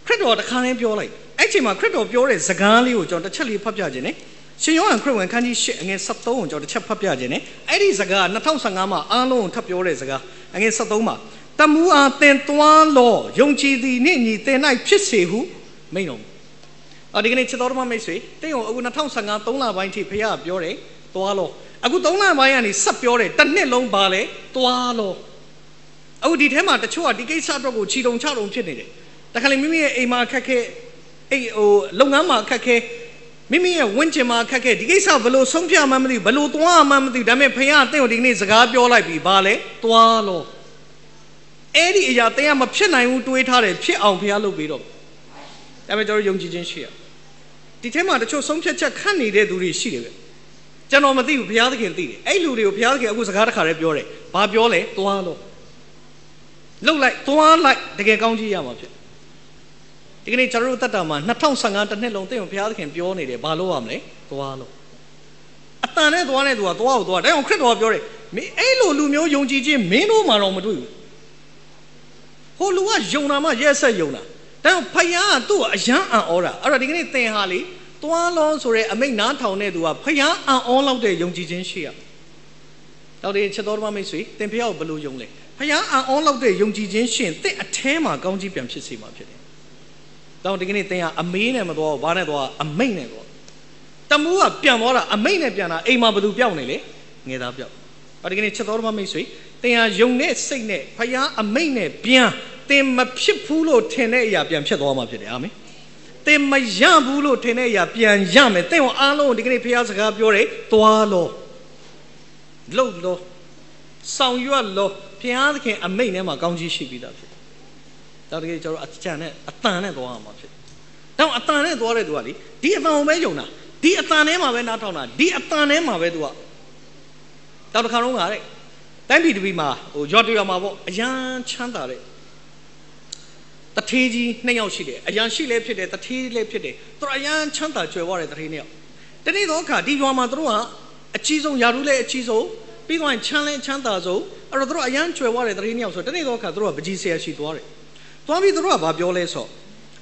ခရစ်တော်တခါလေးပြောလိုက်အဲ့ချိန်မှာခရစ်တော်ပြောတဲ့စကားလေးကိုကျွန်တော်တစ်ချက်လေးဖတ်ပြခြင်းနဲ့ရှင်ယောဟန်ခရစ်ဝင်ခန်းကြီး8အငယ်73ကိုကျွန်တော်တစ်ချက်ဖတ်ပြခြင်းနဲ့အဲ့ဒီစကား2015မှာအားလုံးကိုထပ်ပြောတဲ့စကားအငယ်73မှာတမှုအားသင်သွားလောယုံကြည်သည်နှင့်ညီသင်၌ဖြစ်စေဟုမိန့်တော်မူဒီကနေ့ချစ်တော်မိတ်ဆွေတင်းကိုအခု2015 3လပိုင်းထိဖခင်ကပြောတယ်သွားလောအခု3လပိုင်းကနေဆက်ပြောတယ်တစ်နှစ်လုံးပါလေသွားလောအခုဒီထဲမှာတချို့ကဒီကိစ္စအတွက်ကိုခြီတုံချတုံဖြစ်နေတယ်တခါလေမိမိရဲ့အိမ်မှာခက်ခဲအဲ့လုပ်ငန်းမှာခက်ခဲမိမိရဲ့ဝန်းကျင်မှာခက်ခဲဒီကိစ္စဘယ်လိုဆုံးဖြတ်မှမသိဘူးဘယ်လိုသွားမှမသိဘူးဒါပေမဲ့ဖခင်ကတင်းကိုဒီကနေ့စကားပြောလိုက်ပြီပါလေသွားလောအဲ့ဒီအရာတင်းကမဖြစ်နိုင်ဘူးတွေးထားတယ်ဖြစ်အောင်ဖခင်လုပ်ပြီးတော့ဒါပေမဲ့ကျွန်တော်ယုံကြည်ခြင်းရှိရဒီထဲမှာတချို့ဆုံးဖြတ်ချက်ခန့်နေတဲ့သူတွေရှိတယ်ပဲကျွန်တော်မသိဘူးဘုရားသခင်သိတယ်အဲ့လူတွေကိုဘုရားသခင်အခုစကားတစ်ခါတည်းပြောတယ်ဘာပြောလဲသွားလို့လှုပ်လိုက်သွားလိုက်တကယ်ကောင်းကြီးရမှာဖြစ်ဒီကနေ့ကျွန်တော်တို့တတ်တာမှာ2015တစ်နှစ်လုံးသိအောင်ဘုရားသခင်ပြောနေတယ်ဘာလို့ရမလဲသွားလို့အတန်နဲ့သွားတဲ့သူကသွားကိုသွားတယ်အောင်ခရစ်တော်ကပြောတယ်မင်းအဲ့လိုလူမျိုးယုံကြည်ခြင်းမင်းတို့မှတော့မတွေ့ဘူးဟိုလူကယုံတာမှရက်ဆက်ယုံတာဒါဖယားကသူ့ကိုအယံအံ့ဩတာအဲ့တော့ဒီကနေ့သင်ဟာလေသွားလောဆိုတဲ့အမိတ်နားထောင်တဲ့သူကဖယားအံ့ဩလောက်တဲ့ယုံကြည်ခြင်းရှိရတော့ဒီချက်တော်ဓမ္မမိတ်ဆွေသင်ဖယားကိုဘယ်လိုယုံလဲဖယားအံ့ဩလောက်တဲ့ယုံကြည်ခြင်းရှင်သင်အထဲမှာကောင်းကြီးပြန်ဖြစ်စေမှာဖြစ်တယ်တော့ဒီကနေ့သင်ကအမေးနဲ့မသွားဘူးဘာနဲ့သွားအမိတ်နဲ့သွားတမှုကပြန်သွားတာအမိတ်နဲ့ပြန်တာအိမ်မှာဘယ်သူပြောင်းနေလဲငယ်သားပြောင်းတော့ဒီကနေ့ချက်တော်ဓမ္မမိတ်ဆွေသင်ဟာယုံတဲ့စိတ်နဲ့ဖယားအမိတ်နဲ့ပြန်သင်မဖြစ်ဘူးလို့ထင်တဲ့အရာပြန်ဖြစ်သွားမှာဖြစ်တယ်အာမင်သင်မရဘူးလို့ထင်တဲ့အရာပြန်ရမယ်သင်ကိုအားလုံးဒီကနေ့ဖခင်စကားပြောတယ်သွားလောလှုပ်လောဆောင်ရွက်လောဖခင်သခင်အမိန့်ထဲမှာကောင်းကြီးရှိပြီးသားဖြစ်တယ်ဒါတကယ်ကျွန်တော်အကြံနဲ့အတန်နဲ့သွားရမှာဖြစ်တယ်တော့အတန်နဲ့သွားတဲ့သူကလေဒီအတန်ကိုပဲယုံတာဒီအတန်ထဲမှာပဲနားထောင်တာဒီအတန်ထဲမှာပဲသူကတော့တစ်ခါတော့ကတဲ့တိုင်းပြည်တစ်ပြည်မှာရွာတရွာမှာပေါ့အရန်ချမ်းသာတဲ့တထေးကြီး2ယောက်ရှိတယ်အရန်ရှိလည်းဖြစ်တယ်တထေးလည်းဖြစ်တယ်သူတို့အရန်ချမ်းသာကြွယ်ဝတဲ့တထေး2ယောက်တနေ့တော့အခါဒီရွာမှာသူတို့ကအကြီးဆုံးယာရုလည်းအကြီးဆုံးပြီးတော့ချမ်းလည်းချမ်းသာဆုံးအဲ့တော့သူတို့အရန်ကြွယ်ဝတဲ့တထေး2ယောက်ဆိုတနေ့တော့အခါသူတို့ကပကြီးဆရာရှိသွားတယ်သွားပြီးသူတို့ကဘာပြောလဲဆို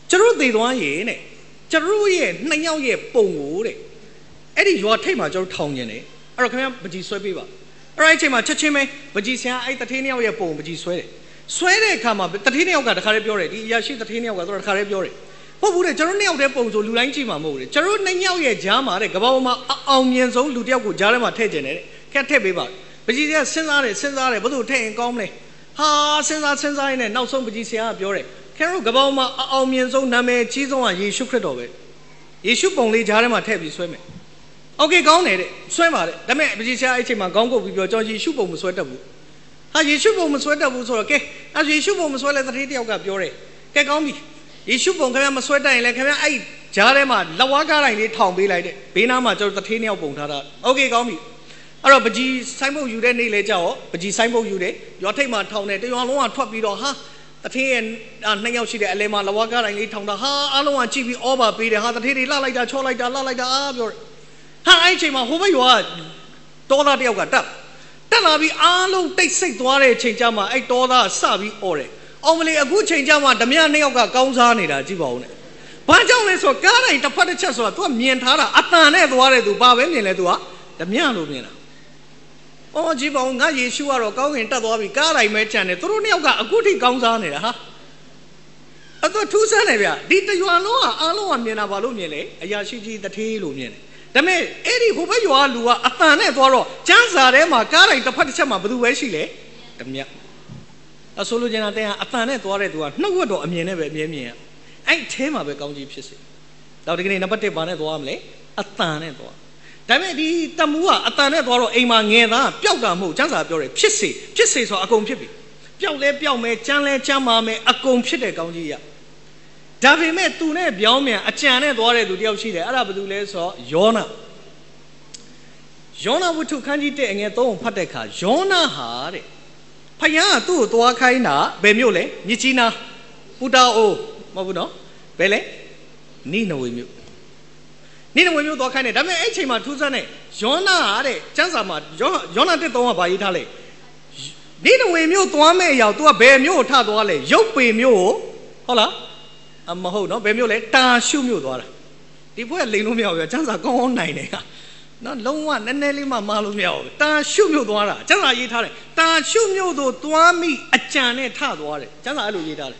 ကျွန်တော်သေသွားရင်တဲ့ကျွန်တော်ရဲ့2ယောက်ရဲ့ပုံကိုတဲ့အဲ့ဒီရွာထိပ်မှာကျွန်တော်ထောင်ကျင်တယ်အဲ့တော့ခင်ဗျာပကြီးဆွဲပေးပါအဲ့ဒီအချိန်မှာချက်ချင်းပဲပကြီးဆရာအဲ့တထေး2ယောက်ရဲ့ပုံပကြီးဆွဲတယ်ဆွဲတဲ့အခါမှာတထေး2ယောက်ကတခါလေးပြောတယ်ဒီအရာရှိတထေး2ယောက်ကသူတို့တခါလေးပြောတယ်ဟုတ်ဘူးတဲ့ကျွန်တော်2ယောက်တည်းပုံဆိုလူတိုင်းကြည့်မှာမဟုတ်ဘူးတဲ့ကျွန်တော်2ယောက်ရဲ့ကြားမှာတဲ့ကဘာပေါ်မှာအောင်မြင်ဆုံးလူတစ်ယောက်ကိုကြားထဲမှာထည့်ကျင်တယ်တဲ့ခက်ထည့်ပေးပါပကြီးဆရာစဉ်းစားတယ်ဘယ်သူထည့်ရင်ကောင်းမလဲဟာစဉ်းစားရင်းနဲ့နောက်ဆုံးပကြီးဆရာကပြောတယ်ခင်ဗျားတို့ကဘာပေါ်မှာအောင်မြင်ဆုံးနာမည်ကြီးဆုံးကယေရှုခရစ်တော်ပဲယေရှုပုံလေးကြားထဲမှာထည့်ပြီးဆွဲမယ်โอเคကောင်းတယ်တဲ့ဆွဲပါတဲ့ဒါပေမဲ့ပကြီးဆရာအဲ့ချိန်မှာခေါင်းကုပ်ပြီးပြောကျွန်တော်ယေရှုပုံမဆွဲတတ်ဘူးဟာယေရှုပုံမဆွဲတတ်ဘူးဆိုတော့ကဲအဲ့ယေရှုပုံမဆွဲလဲတထေးတယောက်ကပြောတယ်ကဲကောင်းပြီယေရှုပုံခင်ဗျာမဆွဲတတ်ရင်လည်းခင်ဗျာအဲ့ဂျားထဲမှာလက်ဝါးကားတိုင်းလေးထောင်ပေးလိုက်တဲ့ဘေးနားမှာကျွန်တော်တထေး2ယောက်ပုံထားတာโอเคကောင်းပြီအဲ့တော့ပကြီးဆိုင်းပုတ်ယူတဲ့နေ့လဲကြောက်ပကြီးဆိုင်းပုတ်ယူတယ်ရွာထိပ်မှာထောင်တယ်တရွာလုံးကထွက်ပြီးတော့ဟာတထေးရဲ့2ယောက်ရှိတဲ့အလဲမှာလက်ဝါးကားတိုင်းလေးထောင်တာဟာအားလုံးကကြည့်ပြီးဩဘာပေးတယ်ဟာတထေးတွေလှလိုက်တာချောလိုက်တာလှလိုက်တာပြောတယ်ဟာအဲ့ချိန်မှာဟိုဘက်ရွာတောသားတယောက်ကတက်လာပြီးအားလုံးတိတ်ဆိတ်သွားတဲ့အချိန်ကျမှအဲ့တောသားစပြီးអော်တယ်အောင်မလေးအခုချိန်ကျမှဓမြ2ယောက်ကကောင်းစားနေတာကြည့်ပါဦးနဲ့ဘာကြောင့်လဲဆိုတော့ကားတိုင်းတစ်ဖက်တစ်ချက်ဆိုတာ तू ကမြင်ထားတာအတန်နဲ့သွားတဲ့သူဘာပဲမြင်လဲ तू ကဓမြလို့မြင်တာအော်ကြည့်ပါဦးငါယေရှုကတော့ကောင်းကင်တက်သွားပြီကားတိုင်းပဲခြံတယ်သူတို့2ယောက်ကအခုထိကောင်းစားနေတာဟာအဲ့တော့ထူးဆန်းတယ်ဗျဒီတရွာလုံးကအားလုံးကမြင်တာဘာလို့မြင်လဲအရာရှိကြီးတထေးလို့မြင်တယ်ဒါပေမဲ့အဲ့ဒီဟိုဘက်ရွာလူကအတန်နဲ့သွားတော့ကျန်းစာထဲမှာကားတိုင်းတစ်ဖက်တစ်ချက်မှာဘယ်သူပဲရှိလဲဓမြအဆိုလိုချင်တာတဲ့အတန်နဲ့သွားတဲ့သူကနှုတ်ဝတ်တော်အမြင်နဲ့ပဲအမြဲမြင်ရ အဲ့ထဲမှာပဲကောင်းကြီးဖြစ်စေတော့ဒီကနေ့နံပါတ်1ဘာနဲ့သွားမလဲအတန်နဲ့သွားဒါပေမဲ့ဒီတမူးကအတန်နဲ့သွားတော့အိမ်မှာငယ်သားပျောက်တာမဟုတ်ကျမ်းစာပြောတယ်ဖြစ်စေဆိုအကုန်ဖြစ်ပြီပျောက်လဲပျောက်မယ်ကျမ်းလဲကျမ်းပါမယ်အကုန်ဖြစ်တဲ့ကောင်းကြီးရဒါပေမဲ့သူနဲ့ပြောင်းမြန်အကြံနဲ့သွားတဲ့သူတယောက်ရှိတယ်အဲ့ဒါဘာလို့လဲဆိုတော့ယောနာဝတ္ထုခန်းကြီး1အငယ်3ကိုဖတ်တဲ့အခါယောနာဟာတဲ့ဖယားကသူ့ကိုသွားခိုင်းတာဘယ်မြို့လဲမြစ်ကြီးနားပူတာအိုမဟုတ်ဘူးနော်ဘယ်လဲနိနဝေမြို့သွားခိုင်းတယ်ဒါပေမဲ့အဲ့ချိန်မှာထူးဆန်းတဲ့ယောနာဟာတဲ့ကျမ်းစာမှာယောနာ1:3ကဘာရေးထားလဲနိနဝေမြို့သွားမဲ့အရာ तू ကဘယ်မြို့ကိုထသွားလဲရုပ်ပေမြို့ကိုဟုတ်လားမဟုတ်နော်ဘယ်မြို့လဲတာရှုမြို့သွားတာဒီဘွဲလိန်လို့မရဘူးကျမ်းစာကောင်းနိုင်တယ်နော်လုံးဝနည်းနည်းလေးမှမာလို့မရဘူးတာရှုမြို့သွားတာကျမ်းစာရေးထားတယ်တာရှုမြို့သို့သွားမိအကြံနဲ့ထသွားတယ်ကျမ်းစာအဲ့လိုရေးထားတယ်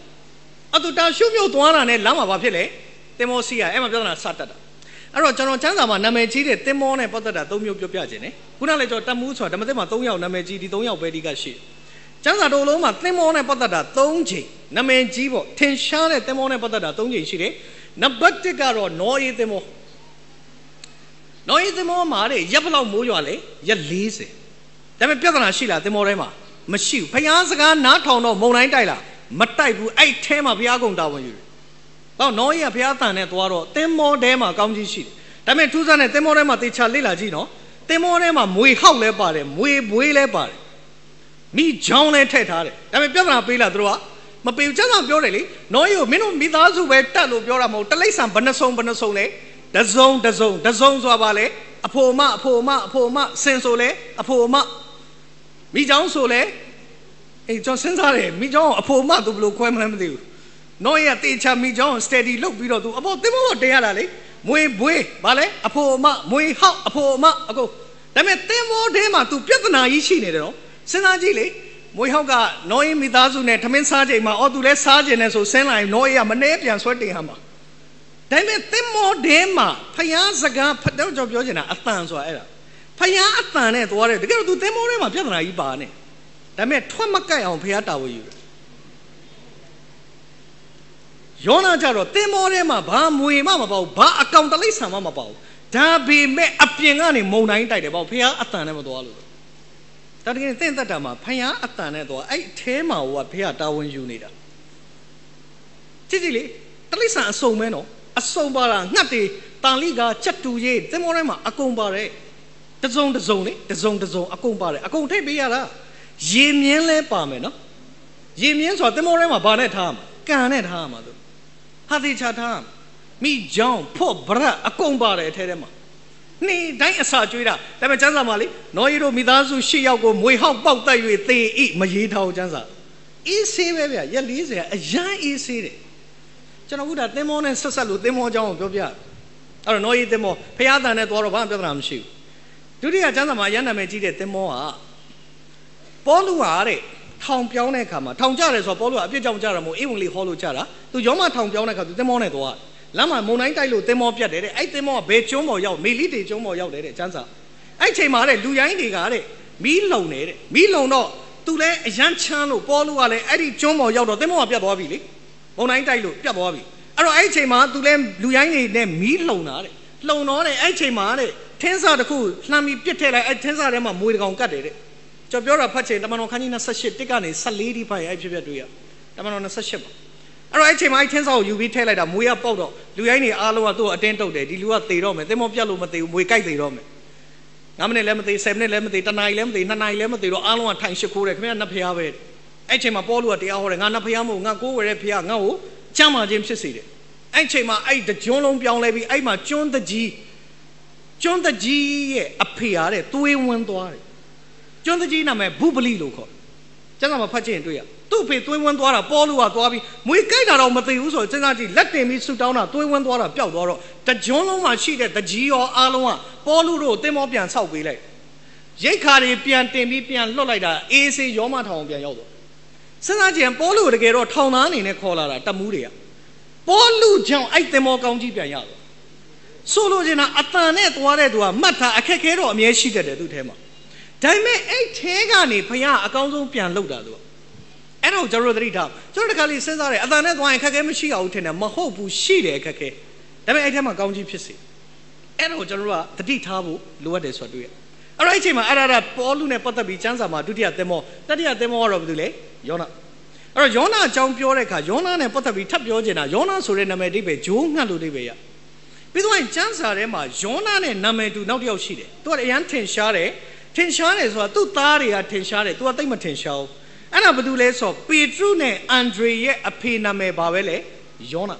အဲ့သူတာရှုမြို့သွားတာနဲ့လမ်းမှာဘာဖြစ်လဲသင်္ဘောစီးရအဲ့မှာပြဿနာစတတ်တာအဲ့တော့ကျွန်တော်ကျမ်းစာမှာနာမည်ကြီးတဲ့သင်္ဘောနဲ့ပတ်သက်တာ3မျိုးပြောပြခြင်းတယ်ခုနလည်းကျွန်တော်တမူးဆိုတာဓမ္မသစ်မှာ3ယောက်နာမည်ကြီးဒီ3ယောက်ပဲဒီကရှိကျမ်းစာတော်လုံးမှာသင်္ဘောနဲ့ပတ်သက်တာ3ချိန်နာမည်ကြီးပေါ့ထင်ရှားတဲ့သင်္ဘောနဲ့ပတ်သက်တာ3ချိန်ရှိတယ်နံပါတ်1ကတော့နောအေသင်္ဘောမှာတဲ့ရက်ဘလောက်မိုးရွာလဲရက်40ဒါပေမဲ့ပြဿနာရှိလားသင်္ဘောထဲမှာမရှိဘူးဖျားစကားနားထောင်တော့မုန်တိုင်းတိုက်လားမတိုက်ဘူးအဲ့ထဲမှာဘုရားကုံတာဝန်ယူတယ်ဟောနောအေကဘုရားတန်နဲ့သွားတော့သင်္ဘောထဲမှာကောင်းကြီးရှိတယ်ဒါပေမဲ့ထူးဆန်းတဲ့သင်္ဘောထဲမှာတေချာလေ့လာကြည့်နော်သင်္ဘောထဲမှာမွေဟောက်လဲပါတယ်မွေဘွေးလဲပါတယ်မိချောင်းလဲထည့်ထားတယ်ဒါပေမဲ့ပြဿနာပေးလာသူတို့ကမပေးဘူးကျမ်းစာပြောတယ်လေနောအေကိုမင်းတို့မိသားစုပဲတတ်လို့ပြောတာမဟုတ်တလိ္ဆန်ဘယ်နှစုံလဲတစုံဆိုတာပါလေအဖိုမစင်ဆိုလဲအဖိုမမိချောင်းဆိုလဲအေးကျွန်တော်စဉ်းစားတယ်မိချောင်းအဖိုမသူဘယ်လိုခွဲမလဲမသိဘူးနောအေကတေချာမိချောင်း steady လုပ်ပြီးတော့သူအပေါ်သင်္ဘောတင်ရတာလေမွေဘွေးဗာလဲအဖိုမမွေဟောက်အဖိုမအကုန်ဒါပေမဲ့သင်္ဘောထဲမှာသူပြဿနာကြီးရှိနေတယ်နော်စဉ်းစားကြည့်လေမွေဟောက်ကနောအေမိသားစုနဲ့ထမင်းစားချိန်မှာသူလဲစားကျင်နေဆိုဆင်းလာရင်နောအေကမနှဲပြန်ဆွဲတင်ရမှာဒါပေမဲ့သင်္ဘောထဲမှာဖျားစကားဖတ်တော့ကျွန်တော်ပြောချင်တာအတန်ဆိုတာအဲ့ဒါဖျားအတန်နဲ့သွားတယ်တကယ်တော့သူသင်္ဘောထဲမှာပြဿနာကြီးပါနေဒါပေမဲ့ထွက်မကတ်အောင်ဖျားတာဝန်ယူတယ်ယောနာကြတော့သင်္ဘောထဲမှာဘာမွေမှမပေါ့ဘာအကောင်တလိ္ဆာမှမပေါ့ဒါပေမဲ့အပြင်ကနေမုံတိုင်းတိုက်တယ်ပေါ့ဖျားအတန်နဲ့မသွားလို့ဒါတကယ်သင်သက်တာမှာဖျားအတန်နဲ့သွားအဲ့အဲမှာဟိုကဖျားတာဝန်ယူနေတာကြည့်လေတလိ္ဆာအစုံမဲနော်အစုံပါတာငှက်တွေတန်လိကချက်တူရေးသင်္ဘောထဲမှာအကုန်ပါတယ်တစုံလေတစုံအကုန်ပါတယ်အကုန်ထိပ်ပေးရတာရေမြင်းလဲပါမယ်နော်ရေမြင်းဆိုတာသင်္ဘောထဲမှာဘာနဲ့ထားမှာကန်နဲ့ထားမှာသူဟာတိချထားမိကြောင်ဖို့ဗရအကုန်ပါတယ်အထဲထဲမှာနေတိုင်းအစာကျွေးတာဒါပေမဲ့ကျမ်းစာမှာလေနောယေတို့မိသားစု၈ယောက်ကိုမွေဟောက်ပေါက်တိုက်၍သေဤမရေးထားဘူးကျမ်းစာအေးဆေးပဲဗျရက်40အရန်အေးဆေးတယ်ကျွန်တော်ကသင်္ဘောနဲ့ဆက်လို့သင်္ဘောအကြောင်းကိုပြောပြအဲ့တော့နောယေသင်္ဘောဖျားတန်နဲ့သွားတော့ဘာမှပြဿနာမရှိဘူးဒုတိယကျမ်းစာမှာရန်နာမည်ကြီးတဲ့သင်္ဘောကပေါလုဟာတဲ့ထောင်ပြောင်းတဲ့အခါမှာထောင်ကြတယ်ဆိုတော့ပေါလုကအပြစ်ကြောင့်ကြတာမဟုတ်ဧဝံဂေလိဟောလို့ကြတာသူယောမထောင်ပြောင်းတဲ့အခါသူသင်္ဘောနဲ့သွားလမ်းမှာမုန်တိုင်းတိုက်လို့သင်္ဘောပြတ်တယ်တဲ့အဲ့သင်္ဘောကဘယ်ကျွန်းပေါ်ရောက်မေလိတေကျွန်းပေါ်ရောက်တယ်တဲ့ကျမ်းစာအဲ့ချိန်မှာတဲ့လူရိုင်းတွေကတဲ့မီးလုံနေတဲ့မီးလုံတော့သူလည်းအရန်ချမ်းလို့ပေါလုကလည်းအဲ့ဒီကျွန်းပေါ်ရောက်တော့သင်္ဘောကပြတ်သွားပြီလေမုန်တိုင်းတိုက်လို့ပြတ်သွားပြီအဲ့တော့အဲ့ချိန်မှာသူလည်းလူရိုင်းတွေနဲ့မီးလုံတာတဲ့လုံတော့တဲ့အဲ့ချိန်မှာတဲ့ထင်းစားတစ်ခုလှမ်းပြီးပြစ်ထည့်လိုက်အဲ့ထင်းစားထဲမှာမွေတကောင်ကတ်တယ်တဲ့ကျွန်တော်ပြောတာဖတ်ချင်တမန်တော်ခန်းကြီး28တစ်ကနေ14ဒီဖိုင်အဲ့ဖြစ်ပြတွေ့ရတမန်တော်28ပါအဲ့တော့အဲ့ချိန်မှာအဲ့ထင်းစားကိုယူပြီးထည့်လိုက်တာမွေကပေါက်တော့လူရိုင်းတွေအားလုံးကသူ့ကိုအတင်းတုပ်တယ်ဒီလူကသေတော့မယ်သင်္ဘောပြတ်လို့မသေဘူးမွေကြိုက်သေတော့မယ်9မိနစ်လည်းမသေ10မိနစ်လည်းမသေ1နာရီလည်းမသေ2နာရီလည်းမသေတော့အားလုံးကထိုင်ရှိခိုးတယ်ခင်ဗျားနတ်ဖျားပဲအဲ့ချိန်မှာပေါလုကတရားဟောတယ်ငါနတ်ဖျားမဟုတ်ငါကိုးဝယ်တဲ့ဖျားငါ့ကိုချမ်းသာခြင်းဖြစ်စေတယ်အဲ့ချိန်မှာအဲ့တကျွန်းလုံးပြောင်းလဲပြီးအဲ့မှာကျွန်းတကြီးရဲ့အဖေရတဲ့သွေးဝန်းသွားတယ်ကျွန်းတကြီးနာမည်ဘုပလိလို့ခေါ်ကျမ်းစာမှာဖတ်ကြည့်ရင်တွေ့ရသူ့ဖေသွေးဝန်းသွားတာပေါလုကသွားပြီးမွေကြိုက်တာတော့မသိဘူးဆိုတော့စဉ်းစားကြည့်လက်တင်ပြီးဆူတောင်းတာသွေးဝန်းသွားတာပျောက်သွားတော့တကျွန်းလုံးမှာရှိတဲ့တကြီးရောအားလုံးကပေါလုတို့သင်္ဘောပြန်ဆောက်ပေးလိုက်ရိတ်ခါတွေပြန်တင်ပြီးပြန်လွတ်လိုက်တာအေးစေးရောမထောင်ပြန်ရောက်တော့စဉ်းစားကြည့်ရင်ပေါလုတကယ်တော့ထောင်သားအနေနဲ့ခေါ်လာတာတမူးတွေကပေါလုကြောင့်အဲ့သင်္ဘောကောင်းကြီးပြန်ရတော့ဆိုလိုချင်တာအတန်နဲ့သွားတဲ့သူကမှတ်ထားအခက်ခဲတော့အမြဲရှိတတ်တယ်သူ့ထဲမှာဒါပေမဲ့အဲ့ထဲကနေဘုရားအကောင်းဆုံးပြန်လှုပ်တာသူက အဲ့တော့ကျွန်တော်တို့သတိထားကျွန်တော်တခါလေးစဉ်းစားတယ်အတန်နဲ့သွားရင်ခက်ခဲမရှိအောင်ထင်တယ်မဟုတ်ဘူးရှိတယ်ခက်ခဲဒါပေမဲ့အဲ့ထဲမှာကောင်းကြီးဖြစ်စေအဲ့တော့ကျွန်တော်တို့ကသတိထားဖို့လိုအပ်တယ်ဆိုတော့တွေ့ရအဲ့တော့အဲ့ချိန်မှာအရာရာပေါလုနဲ့ပတ်သက်ပြီးကျမ်းစာမှာဒုတိယသင်္ဘောတတိယသင်္ဘောကတော့ဘာလို့လဲယောနာအဲ့တော့ယောနာအကြောင်းပြောတဲ့အခါယောနာနဲ့ပတ်သက်ပြီးထပ်ပြောချင်တာယောနာဆိုတဲ့နာမည်အဓိပ္ပာယ်ဂျိုးငှက်လို့အဓိပ္ပာယ်ရပြီးတော့ကျမ်းစာထဲမှာယောနာနဲ့နာမည်တူနောက်တစ်ယောက်ရှိတယ်သူကအရန်ထင်ရှားတယ်ဆိုတာသူ့သားတွေကထင်ရှားတယ်သူကသိမ့်မထင်ရှားဘူးအဲ့ဒါဘာလို့လဲဆိုပေတရုနဲ့အန်ဒရေရဲ့အဖေနာမည်ပါပဲလေယောနာဒ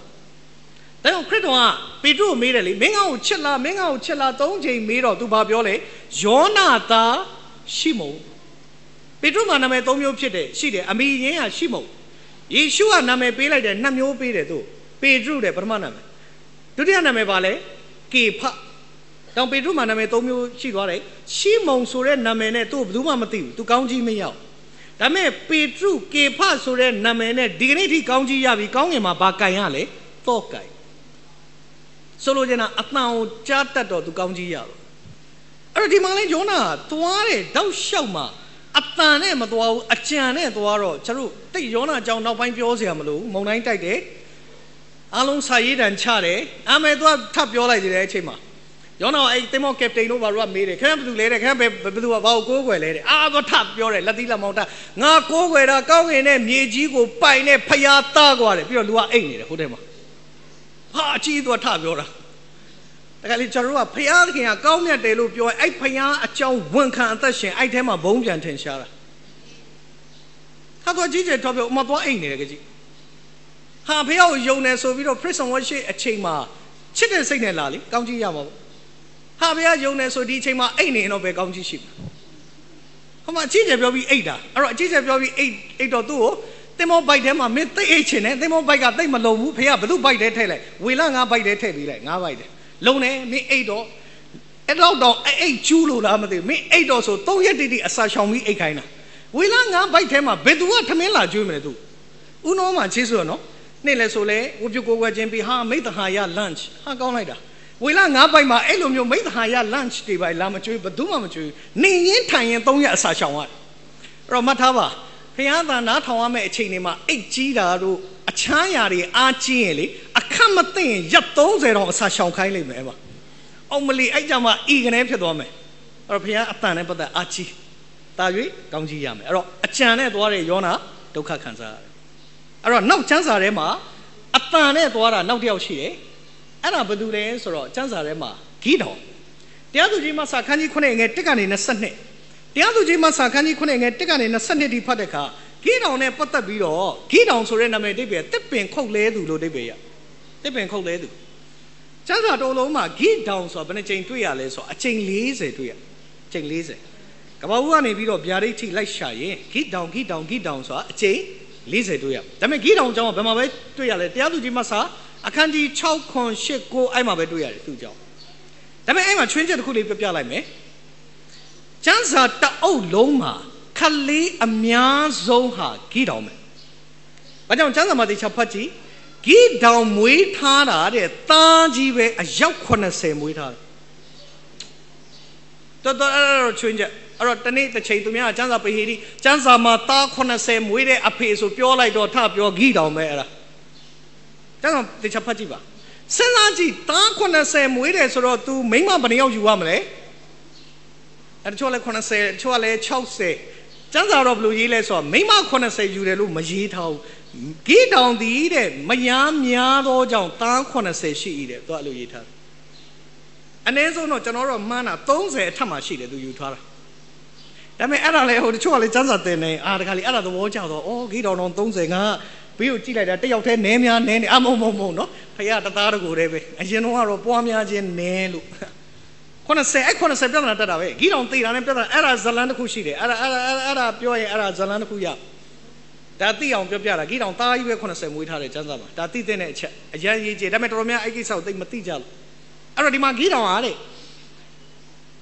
ါကြောင့်ခရစ်တော်ကပေတရုကိုမေးတယ်လေမင်းငါ့ကိုချစ်လား၃ချိန်မေးတော့သူဘာပြောလဲယောနာသားရှိမုန်ပေတရုမှာနာမည်၃မျိုးဖြစ်တယ်ရှိတယ်အမိရင်းကရှိမုန်ယေရှုကနာမည်ပေးလိုက်တယ်2မျိုးပေးတယ်သူပေတရုတဲ့ပထမနာမည်ဒုတိယနာမည်ပါလဲကေဖတောင်ပေတရုမှာနာမည်၃မျိုးရှိသွားတယ်ရှိမုန်ဆိုတဲ့နာမည်နဲ့သူ့ဘယ်သူမှမသိဘူးသူကောင်းကြီးမရောက်ဒါပေမဲ့ပေတရုကေဖဆိုတဲ့နာမည်နဲ့ဒီကနေ့ထိကောင်းကြီးရပြီကောင်းငင်မှာဘာကင်ရလဲတော့ကင်ဆိုလိုချင်တာအတန်ကိုကြားတတ်တော့သူကောင်းကြီးရတော့အဲ့တော့ဒီမှာလဲယောနာသွားတယ်တောက်လျှောက်မှာအတန်နဲ့မသွားဘူးအကြံနဲ့သွားတော့ကျွန်တော်တိတ်ယောနာအကြောင်းနောက်ပိုင်းပြောစရာမလိုဘူးမုံတိုင်းတိုက်တယ်အားလုံးစာရေးတန်ချတယ်အမေသူကထပ်ပြောလိုက်တယ်အချိန်မှာယောနာအဲ့တင်မောကပတိန်တို့ဘာလို့မေးတယ်ခင်ဗျာဘယ်သူလဲတဲ့ခင်ဗျာဘယ်သူကဘာကိုကိုးကွယ်လဲတဲ့တော့ထပ်ပြောတယ်လက်သီးလက်မောင်းထငါကိုးကွယ်တာကောင်းငင်နဲ့မြေကြီးကိုပိုင်နဲ့ဖျားသားကွာတယ်ပြီးတော့လူကအိတ်နေတယ်ဟိုထဲမှာဟာအကြီးသူကထပြောတာတခါလေကျွန်တော်တို့ကဖျားသခင်ကကောင်းမြတ်တယ်လို့ပြောအဲ့ဖျားအကြောင်းဝန်ခံအသက်ရှင်အဲ့ထဲမှာဘုံပြန်ထင်ရှားတာဟာတော့ကြီးကျယ်တော့ပြောမသွားအိတ်နေတယ်ကြီးဟာဖျားကိုယုံတယ်ဆိုပြီးတော့ prison worship အချိန်မှာချစ်တဲ့စိတ်နဲ့လာလေကောင်းကြီးရမှာပေါ့ဟာဖျားယုံတယ်ဆိုဒီအချိန်မှာအိတ်နေတော့ပဲကောင်းကြီးရှိမှာဟိုမှာအကြီးကျယ်ပြောပြီးအိတ်တာအဲ့တော့အကြီးကျယ်ပြောပြီးအိတ်တော့သူ့ကိုတင်မောဘိုက်ထဲမှာမင်းသိအိတ်ချင်တယ်တင်မောဘိုက်ကသိမလုံဘူးဖေကဘသူဘိုက်ထဲထည့်လိုက်ဝေလာငါဘိုက်ထဲထည့်ပြီးလိုက်ငါဘိုက်ထဲလုံနေမင်းအိတ်တော့အဲ့တော့အိတ်ကျူးလို့လားမသိဘူးမင်းအိတ်တော့ဆို3ရက်တိအစာရှောင်ပြီးအိတ်ခိုင်းတာဝေလာငါဘိုက်ထဲမှာဘယ်သူကထမင်းလာကျွေးမလဲသူဦးနောမှာချေးဆိုတော့နေ့လဲဆိုလဲဝပြုတ်ကိုွယ်ချင်းပြီးဟာမိတ္တဟာရ lunch ဟာကောင်းလိုက်တာဝေလာငါးပိုက်မှာအဲ့လိုမျိုးမိတ္တဟာရ lunch တွေပါလာမကျွေးဘယ်သူမှမကျွေးနေရင်ထိုင်ရင်3ရက်အစာရှောင်ရတယ်အဲ့တော့မှတ်ထားပါဖျားသားနားထောင်ရမယ့်အချိန်တွေမှာအိတ်ကြီးတာတို့အချမ်းရာတွေအားကြီးရင်လေအခက်မသိရင်ရက်30တော့အစာရှောင်ခိုင်းလိမ့်မယ်အဲ့မှာအောင်မလီအဲ့ကြမှာဤကနေဖြစ်သွားမယ်အဲ့တော့ဖျားအတန်နဲ့ပတ်သက်အားကြီးတာ၍ကောင်းကြီးရမယ်အဲ့တော့အကြံနဲ့သွားတဲ့ယောနာဒုက္ခခံစားရတယ်အဲ့တော့နောက်ကျမ်းစာထဲမှာအတန်နဲ့သွားတာနောက်တစ်ယောက်ရှိတယ်အဲ့ဒါဘာလို့လဲဆိုတော့ကျမ်းစာထဲမှာဂိဒေါင်တရားသူကြီးမဆာခန်းကြီး9ငယ်1ကနေ22တရားသူကြီးမဆာခန်းကြီး9ငယ်1ကနေ22ဒီဖတ်တဲ့အခါဂိဒေါင်နဲ့ပတ်သက်ပြီးတော့ဂိဒေါင်ဆိုတဲ့နာမည်အဓိပ္ပာယ်တစ်ပင်ခုတ်လဲသူလို့အဓိပ္ပာယ်ရတစ်ပင်ခုတ်လဲသူကျမ်းစာတော်လုံးမှာဂိဒေါင်ဆိုတာဘယ်နှကြိမ်တွေ့ရလဲဆိုတော့အကြိမ်40တွေ့ရအကြိမ်40ကမ္ဘာဦးကနေပြီးတော့ဗျာဒိတ်ထိလိုက်ရှာရင်ဂိဒေါင်ဆိုတာအကြိမ်40တွေ့ရဒါပေမဲ့ဂိဒေါင်အကြောင်းကဘယ်မှာပဲတွေ့ရလဲတရားသူကြီးမဆာအခန်းကြီး6ခွန်8 9အဲ့မှာပဲတွေ့ရတယ်သူ့ကြောင့်ဒါပေမဲ့အဲ့မှာချွင်းချက်တစ်ခုလေးပြလိုက်မယ်ကျမ်းစာတအုပ်လုံးမှာခလေးအများဆုံးဟာဂိဒေါင်ပဲဘာကြောင့်ကျမ်းစာမှာတေချာဖတ်ကြည့်ဂိဒေါင်မွေးထားတာတဲ့သားကြီးပဲအယောက်80မွေးထားတယ်တော်အဲ့ချွင်းချက်အဲ့တော့တနေ့တစ်ချိန်သူများကျမ်းစာပေဟေဒီကျမ်းစာမှာသား80မွေးတဲ့အဖေဆိုပြောလိုက်တော့ထပြောဂိဒေါင်ပဲအဲ့ဒါကျမ်းစာတေချာဖတ်ကြည့်ပါစဉ်းစားကြည့်သား80မွေးတယ်ဆိုတော့ तू မိန်းမဘယ်နှယောက်ယူရမလဲအဲ့တချို့လဲ80တချို့လဲ60ကျမ်းစာတော့ဘယ်လိုရေးလဲဆိုတော့မိန်းမ80ယူတယ်လို့မရေးထားဘူးဂိဒေါင်ဒီတဲ့မယားများသောကြောင့်သား80ရှိ၏တဲ့သူအဲ့လိုရေးထားတယ်အနည်းဆုံးတော့ကျွန်တော်တို့မှန်းတာ30အထက်မှာရှိတယ် तू ယူထားတာဒါပေမဲ့အဲ့ဒါလဲဟိုတချို့ကလေစမ်းစာတင်နေတခါလေအဲ့ဒါသဘောကျတော့အော်ဂိတော်တော်30ငါဘေးကိုကြည့်လိုက်တာတယောက်တည်းနဲများနဲနေမဟုတ်နော်ဖခင်တသားတကူတည်းပဲအရင်တော့ကတော့ပွားများခြင်းနဲလို့80ပြဿနာတက်တာပဲဂိတော်သိတာနဲ့ပြဿနာအဲ့ဒါဇလန်တစ်ခုရှိတယ်အဲ့ဒါပြောရင်အဲ့ဒါဇလန်တစ်ခုရဒါသိအောင်ပြောပြတာဂိတော်သားကြီးပဲ80မွေးထားတယ်ကျမ်းစာမှာဒါသိတဲ့အချက်အရင်ရေးကြည့်ဒါပေမဲ့တော်တော်များအဲ့ကိစ္စကိုသိမသိကြလို့အဲ့တော့ဒီမှာဂိတော်ဟာတဲ့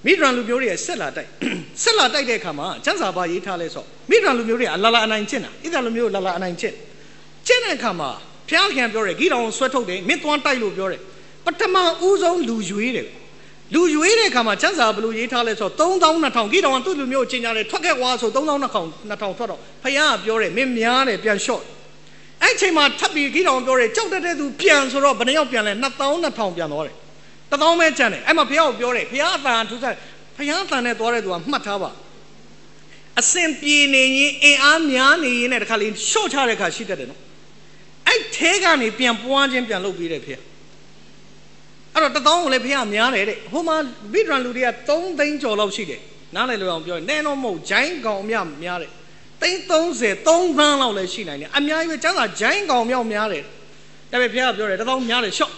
မိဒရန်လူမျိုးတွေဆက်လာတိုက်တဲ့အခါမှာကျမ်းစာပါရေးထားလဲဆိုမိဒရန်လူမျိုးတွေအလာအနိုင်ကျင့်တာဣသလူမျိုးလာအနိုင်ကျင့်တဲ့အခါမှာဖျားခင်ပြောတယ်ဂိဒေါင်ဆွဲထုတ်တယ်မင်းသွားတိုက်လို့ပြောတယ်ပထမဦးဆုံးလူရွေးတယ် လူရွေးတဲ့ခါမှာချမ်းသာဘလူရေးထားလဲဆို3200ကြီးတောင်သူ့လူမျိုးချင်းကြတယ်ထွက်ခဲ့ွားဆို3200ထွက်တော့ဖယားကပြောတယ်မင်းများတယ်ပြန်လျှော့အဲ့ချိန်မှာထပ်ပြီးကြီးတောင်ပြောတယ်ကြောက်တဲ့သူပြန်ဆိုတော့ဘယ်နှယောက်ပြန်လဲ2200ပြန်သွားတယ်1000ပဲကျန်တယ်အဲ့မှာဖယားကိုပြောတယ်ဖယားအတန်ထူးစားဖယားအတန်နဲ့သွားတဲ့သူကမှတ်ထားပါအစင်ပြေနေရင်အင်အားများနေရင်လည်းတခါလေးရှော့ချတဲ့ခါရှိတတ်တယ်နော်အဲ့ထဲကနေပြန်ပွားခြင်းပြန်လုပ်ပြီးတယ်ဖယားအဲ့တော့1000ကိုလည်းဖယားများတယ်တဲ့ဟိုမှာဘိဒရန်လူတွေက3သိန်းကျော်လောက်ရှိတယ်နားလည်လို့အောင်ပြောရင်နဲတော့မဟုတ်ဂျိုင်းကောင်အမြများတယ်သိန်း30 3သန်းလောက်လည်းရှိနိုင်တယ်အများကြီးပဲကျန်းစာဂျိုင်းကောင်မြောက်များတယ်ဒါပေမဲ့ဖယားပြောတယ်1000များတယ်ရှော့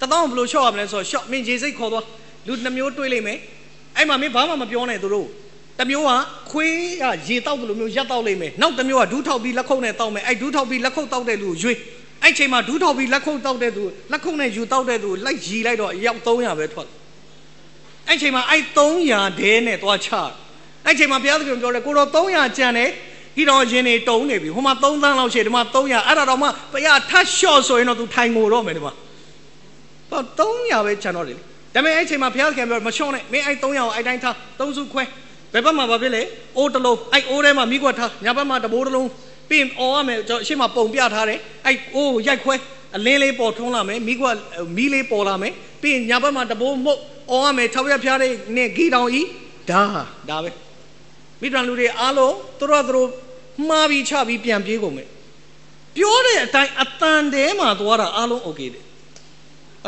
1000ဘယ်လိုရှော့ရမလဲဆိုတော့ရှော့မင်းခြေစိတ်ခေါ်သွားလူ2မျိုးတွေးလိုက်မယ်အဲ့မှာမင်းဘာမှမပြောနဲ့သူတို့တမျိုးကခွေးကရေတောက်တယ်လို့မျိုးရက်တောက်လိုက်မယ်နောက်တမျိုးကဒူးထောက်ပြီးလက်ခုပ်နဲ့တောက်မယ်အဲ့ဒူးထောက်ပြီးလက်ခုပ်တောက်တဲ့လူကိုရွေးအဲ့ချိန်မှာဒူးထောက်ပြီးလက်ခုပ်တောက်တဲ့သူလက်ခုပ်နဲ့ယူတောက်တဲ့သူလိုက်ရီလိုက်တော့အယောက်300ပဲထွက်အဲ့ချိန်မှာအဲ့300ဒဲနဲ့သွားချအဲ့ချိန်မှာဘုရားသခင်ပြောတယ်ကိုတော့300ကျန်တယ်ဒီတော့ရင်တွေတုံးနေပြီဟိုမှာ3သန်းလောက်ရှိဒီမှာ300အဲ့ဒါတော့မှဘုရားထပ်လျှော့ဆိုရင်တော့သူထိုင်ငိုတော့မယ်ဒီမှာတော့300ပဲကျန်တော့တယ်ဒါပေမဲ့အဲ့ချိန်မှာဘုရားသခင်ပြောမလျှော့နဲ့မင်းအဲ့300ကိုအဲ့တိုင်းထား3စုခွဲဘယ်ဘက်မှာဘာဖြစ်လဲအိုးတစ်လုံးအဲ့အိုးထဲမှာမိကွက်ထားညာဘက်မှာတဘိုးတစ်လုံးပြီးအော်ရမယ်ကျွန်တော်ရှေ့မှာပုံပြထားတယ်အဲ့အိုးရိုက်ခွဲအလင်းလေးပေါ်ထွန်းလာမယ်မိကွက်မီးလေးပေါ်လာမယ်ပြီးညာဘက်မှာတဘိုးမုတ်အော်ရမယ်၆ရက်ဖျားတဲ့နဲ့ဂီတောင်ဤဒါပဲမိဒရန်လူတွေအားလုံးသူတို့မှားပြီးချပြီးပြန်ပြေးကုန်မယ်ပြောတဲ့အတိုင်းအတန်တဲမှာသွားတာအားလုံးโอเคတယ်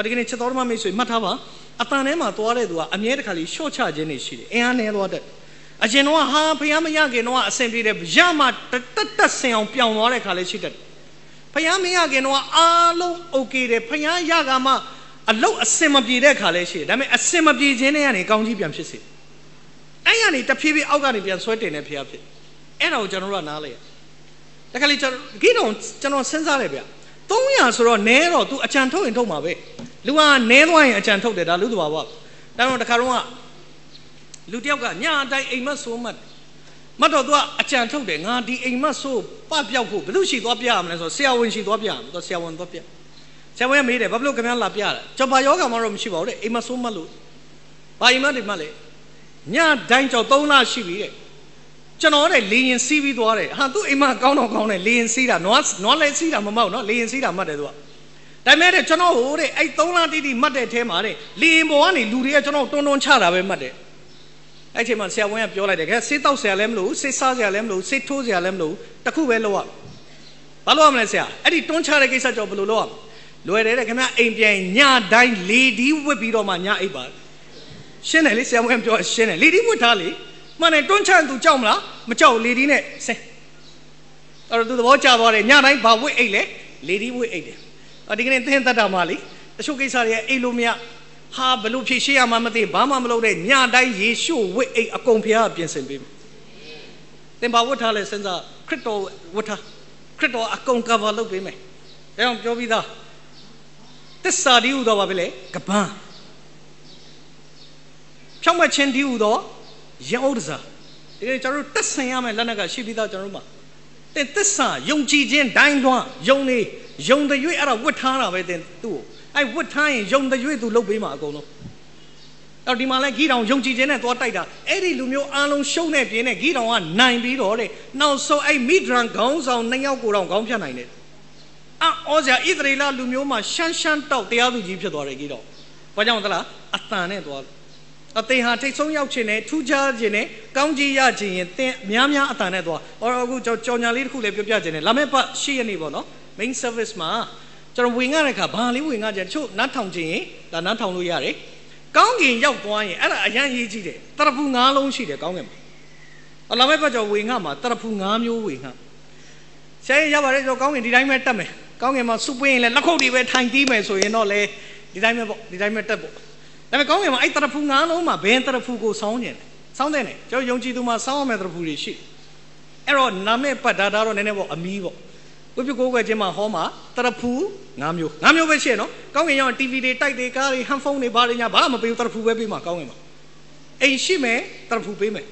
ဒီကနေ့ချက်တော်မမိတ်ဆွေမှတ်ထားပါအတန်ထဲမှာသွားတဲ့သူကအမြဲတခါလေးရှော့ချခြင်းနေရှိတယ်အင်အားနည်းသွားတဲ့အရင်တော့ဟာဖယားမရခင်တော့အဆင်ပြေတယ်ရမှတက်ဆင်အောင်ပြောင်းသွားတဲ့ခါလေးရှိတတ်တယ်ဖယားမရခင်တော့အားလုံးโอเคတယ်ဖယားရကမှအလုတ်အစင်မပြေတဲ့ခါလေးရှိတယ်ဒါပေမဲ့အစင်မပြေခြင်းနဲ့ကနေကောင်းကြီးပြန်ဖြစ်စေအဲ့ရနေတဖြည်းဖြည်းအောက်ကနေပြန်ဆွဲတင်တဲ့ဖယားဖြစ်အဲ့ဒါကိုကျွန်တော်တို့ကနားလဲရတခါလေးကျွန်တော်စဉ်းစားတယ်ဗျ300ဆိုတော့နဲတော့ तू အကြံထုတ်ရင်ထုတ်မှာပဲလူကနဲသွားရင်အကြံထုတ်တယ်ဒါလူသဘာဝဒါတော့တခါတော့လူတယောက်ကညအတိုင်းအိမ်မက်ဆိုးမှတ်တော့ तू ကအကြံထုတ်တယ်ငါဒီအိမ်မက်ဆိုးပပျောက်ဖို့ဘယ်သူရှိသွားပြရမလဲဆိုတော့ဆရာဝန်ရှိသွားပြရမယ် तू ဆရာဝန်သွားပြဆရာဝန်ကမေးတယ်ဘာဖြစ်လို့ခင်ဗျားလာပြတာကျွန်တော်ဘာယောဂမှတော့မရှိပါဘူးတဲ့အိမ်မက်ဆိုးမှတ်လို့ဘာအိမ်မက်တွေမှတ်လဲညတိုင်းကြောက်3လရှိပြီတဲ့ကျွန်တော်တဲ့လေရင်စီးပြီးသွားတယ်ဟာသူ့အိမ်မကောင်းတော့ကောင်းတယ်လေရင်စီးတာနွားလည်းစီးတာမမောက်နော်လေရင်စီးတာမှတ်တယ် तू ကဒါမဲ့တဲ့ကျွန်တော်ဟိုတဲ့အဲ့3လတိတိမှတ်တဲ့အထဲမှာတဲ့လေရင်ပေါ်ကနေလူတွေကကျွန်တော်တွန်းချတာပဲမှတ်တယ်အဲ့ချိန်မှာဆရာဝန်ကပြောလိုက်တယ်ခဲဆေးတောက်ဆရာလည်းမလို့ဆေးစားဆရာလည်းမလို့ဆေးထိုးဆရာလည်းမလို့တခုပဲလုပ်ရဘာလုပ်ရမလဲဆရာအဲ့ဒီတွန်းချတဲ့ကိစ္စကြောင့်ဘယ်လိုလုပ်ရလွယ်တယ်တဲ့ခင်ဗျအိမ်ပြန်ညတိုင်းလေဒီဝစ်ပြီးတော့မှညအိပ်ပါရှင်းတယ်လေဆရာဝန်ကပြောရှင်းတယ်လေဒီဝစ်ထားလေမှန်တယ်တွန်းချသူကြောက်မလားမကြောက်လေဒီနဲ့ဆင်းအဲ့တော့သူသဘောကျသွားတယ်ညတိုင်းဘာဝစ်အိပ်လဲလေဒီဝစ်အိပ်တယ်ဒီကနေ့သင်တတ်တာမှလေတချို့ကိစ္စတွေအိပ်လို့မရဟာဘလို့ဖြည့်ရှင်းရမှမသိဘာမှမလုပ်တဲ့ညတိုင်းရေရှို့ဝစ်အိတ်အကုန်ဖျားပြင်ဆင်ပေးမယ်သင်ဘာဝတ်ထားလဲစဉ်းစားခရစ်တော်ဝတ်ထားခရစ်တော်အကုန် cover လုပ်ပေးမယ်ဒါကြောင့်ပြောပြီးသားတစ္ဆာဒီဟူတော့ဘာပဲလဲကပန်းဖြောင်းမချင်းဒီဟူတော့ရန်ဥဒ္ဒစာဒီကကျွန်တော်တို့တက်ဆင်ရမယ်လက်နက်ကရှိပြီးသားကျွန်တော်တို့မှာတင်တစ္ဆာယုံကြည်ခြင်းတိုင်းတွန်းယုံတဲ့ရွေ့အဲ့ဒါဝတ်ထားတာပဲတင်သူ့ကိုအဲ့ဝတ်ထားရင်ယုံတဲ့ရွေ့သူလုပ်ပေးမှာအကုန်လုံးအဲ့ဒီမှာလဲဂီတောင်ယုံကြည်ခြင်းနဲ့သွားတိုက်တာအဲ့ဒီလူမျိုးအားလုံးရှုံးနေပြင်းနဲ့ဂီတောင်ကနိုင်ပြီးတော့တဲ့နောက်ဆုံးအဲ့မိဒရန်ခေါင်းဆောင်2ယောက်ကိုတော့ခေါင်းဖြတ်နိုင်တယ်အော်စရာဣသရေလလူမျိုးမှာရှမ်းတောက်တရားသူကြီးဖြစ်သွားတယ်ဂီတောင်ဘာကြောင့်သလားအတန်နဲ့သွားအသင်ဟာထိတ်ဆုံးရောက်ခြင်းနဲ့ထူးခြားခြင်းနဲ့ကောင်းကြီးရခြင်းရင်သင်များအတန်နဲ့သွားအခုကြော်ညာလေးတစ်ခုလည်းပြောပြခြင်းနဲ့လာမယ့်ပတ်8ရက်နေ့ပေါ့နော် main service မှာကျွန်တော်ဝင်ရတဲ့အခါဘာလေးဝင်ရကြတချို့နားထောင်ခြင်းရင်ဒါနားထောင်လို့ရတယ်ကောင်းကင်ရောက်သွားရင်အဲ့ဒါအရန်ရေးကြည့်တယ်တရဖူ9လုံးရှိတယ်ကောင်းကင်မှာလာမယ့်ပတ်ကျော်ဝင်ငါမှာတရဖူ9မျိုးဝင်ငါဆရာရပါတယ်ကျွန်တော်ကောင်းကင်ဒီတိုင်းပဲတက်မယ်ကောင်းကင်မှာစုပွင့်ရင်လည်းလက်ခုပ်တွေပဲထိုင်တီးမယ်ဆိုရင်တော့လေဒီတိုင်းပဲပေါ့ဒီတိုင်းပဲတက်ပေါ့ဒါပေမဲ့ကောင်းကင်မှာအဲ့တရဖူ9လုံးမှာဘယ်တရဖူကိုစောင်းကျင်စောင်းတဲ့နေကျွန်တော်ယုံကြည်သူမှာစောင်းရမယ့်တရဖူတွေရှိအဲ့တော့နာမည်ပတ်ဒါတော့နည်းနည်းပေါ့အမီးပေါ့ဝိပ္ပကိုးကွယ်ခြင်းမှာဟောမှာတရဖူ9မျိုးပဲရှိရနော်ကောင်းကင်ရောက် TV တွေတိုက်တွေကားတွေဟန်ဖုန်းတွေဘာတွေညာဘာမှမပေးဘူးတရဖူပဲပေးမှာကောင်းကင်မှာအိမ်ရှိမယ်တရဖူပေးမယ်